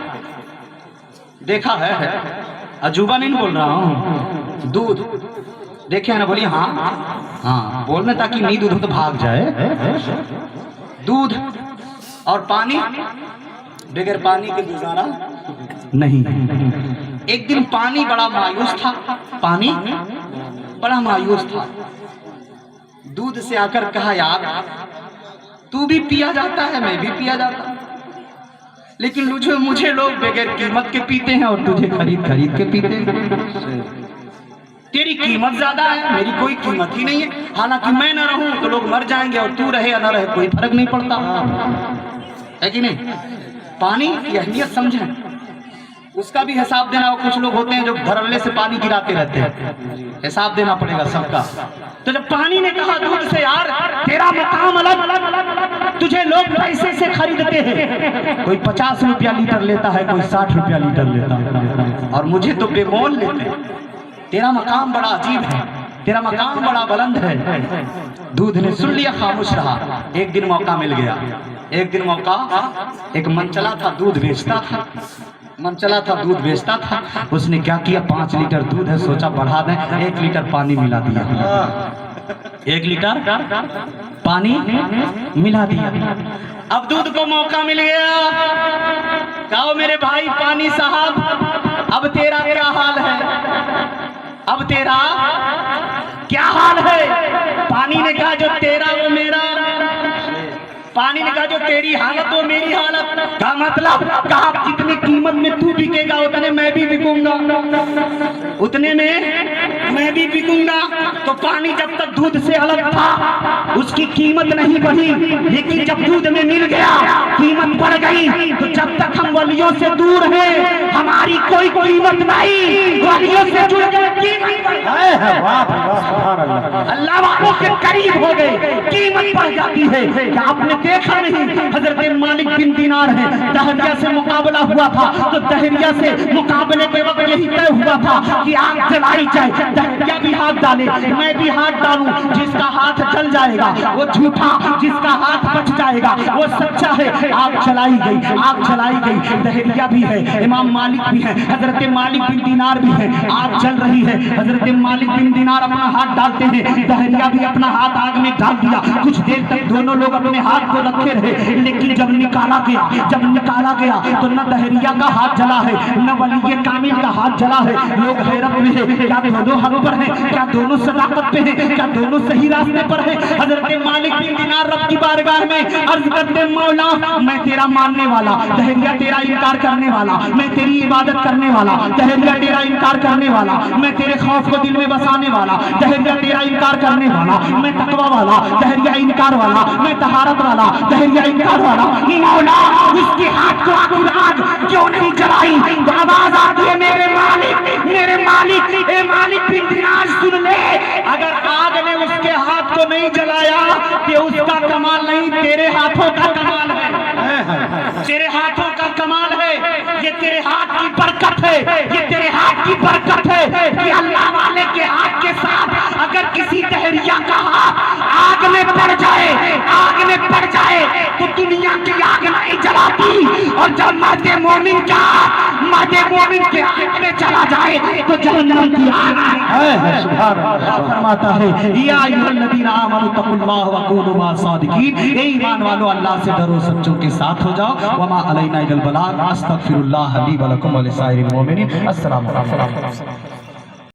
देखा है, अजूबा नहीं बोल रहा हूं। दूध देखे ना, बोलिए हाँ हाँ बोलने ताकि नींद उधर तो भाग जाए। दूध और पानी, बगैर पानी के गुजारा नहीं। एक दिन पानी बड़ा मायूस था, पानी बड़ा मायूस था। दूध से आकर कहा यार तू भी पिया जाता है, मैं भी पिया जाता, लेकिन मुझे लोग बगैर कीमत के पीते हैं और तुझे खरीद खरीद के पीते हैं। तेरी कीमत ज्यादा है, मेरी कोई कीमत ही नहीं है। हालांकि मैं न रहूं तो लोग मर जाएंगे और तू रहे या न रहे कोई फर्क नहीं पड़ता, है कि नहीं? पानी की अहमियत समझें, उसका भी हिसाब देना। कुछ लोग होते हैं जो धरल्ले से पानी गिराते रहते हैं, हिसाब देना पड़ेगा सबका। तो जब पानी ने कहा दूध से यार तेरा मकाम अलग, तुझे लोग पैसे से खरीदते हैं, कोई 50 रुपया लीटर लेता है, कोई 60 रुपया लीटर लेता है, और मुझे तो बेमोल लेते हैं। तेरा मकाम बड़ा अजीब है, तेरा मकाम बड़ा बुलंद है। दूध ने सुन लिया, खामोश रहा। एक दिन मौका मिल गया, एक दिन मौका, एक मनचला था दूध बेचता था, मनचला था दूध बेचता था। उसने क्या किया, 5 लीटर दूध है, सोचा बढ़ा दें, 1 लीटर पानी मिला दिया, 1 लीटर पानी मिला दिया। अब दूध को मौका मिल गया, कहो मेरे भाई पानी साहब اب تیرا کیا حال ہے؟ اب تیرا کیا حال ہے؟ پانی نے کہا جو تیرا وہ میرا، پانی نے کہا جو تیری حالت وہ میری حالت کا مطلب کہا جتنی قیمت میں تو بکے گا اتنے میں بھی بکوں گا، اتنے میں میں بھی بکوں گا۔ تو پانی جب تک دودھ سے الگ تھا اس کی قیمت نہیں بڑھی، لیکن جب دودھ میں مل گیا قیمت بڑھ گئی۔ تو جب تک ہم ولیوں سے دور ہیں ہماری کوئی قیمت نہیں، ولیوں سے جڑ گئے قیمت بڑھ گئی۔ اللہ والوں کے قریب ہو گئے قیمت بڑھ جاتی ہے۔ کیا آپ نے دیکھا نہیں حضرت مالک بن دینار ہے، دہریہ سے مقابلہ ہوا تھا تو دہریہ سے مقابلے کے وقت یہی طے ہوا تھا کہ آگ جلائی جائے، دہریہ بھی ہاتھ ڈالے میں بھی ہاتھ ڈالوں، جس کا ہاتھ جل جائے گا وہ جھوٹا، جس کا ہاتھ بچ جائے گا وہ سچا ہے۔ آگ چلائی گئی، آگ چلائی گئی، دہریہ بھی ہے، امام مالک بھی ہے، حضرت مالک بن دینار بھی ہے، آگ چل رہی ہے۔ حضرت مالک بن دینار اپنا ہاتھ ڈالتے ہیں، دہریہ بھی اپنا ہاتھ آگ میں ڈال دیا۔ کچھ دیر تک دونوں لوگ اپنے ہاتھ کو رکھے رہے، لیکن جب نکالا گیا تو نہ دہریہ کا ہاتھ جلا ہے نہ ولی کامل کا ہاتھ جلا ہے۔ لوگ حیرت میں ہیں، کیا دونوں حق پر ہیں؟ کیا دونوں صداقت پہ ہیں؟ کیا دونوں صحیح راستے پر ہیں؟ حضرت مالک بن دینار رب کی بارگاہ میں عرض کرتے مولا میں تیرا ماننے والا، دہریہ تیرا انکار کرنے والا، میں تیری عبادت کرنے والا، دہریہ تیرا انکار کرنے والا، میں تیرے خوف کو دل میں بسانے والا، دہریہ تیرا انکار کرنے والا، میں تقوی والا، دہریہ انکار والا، میں طہارت والا، دہریہ انکار والا۔ مولا اس کے ہاتھ کو آگ کیوں نہیں جلائی؟ آواز آتی ہے میرے مالک، میرے مالک، اے مالک بن دینار سن لے، اگر آگ نے اس کے ہاتھ کو نہیں جلایا کہ اس کا کمال نہیں، تیرے ہاتھوں کا کمال ہے، تیرے ہاتھوں کا کمال ہے، یہ تیرے ہاتھ کی برکت ہے، یہ تیرے ہاتھ کی برکت ہے کہ اللہ والے کے ہاتھ کے ساتھ اگر کسی دہریہ کا ہاتھ آگ میں پڑ جائے، آگ میں پڑ جائے تو دنیا کی آگ نہیں جلاتی، اور جب مرد مومن کا مرد مومن کے آگ میں چلا جائے تو جہنم کی آگ فرماتا ہے یا ایھا الذین آمنوا اتقوا اللہ وکونوا مع الصادقین، اے ایمان والو اللہ سے ڈرو سچوں کے ساتھ ہو جاؤ۔ وما علینا الا البلاغ، استغفر اللہ لی ولکم ولسائر المؤمنین۔ السلام علیکم۔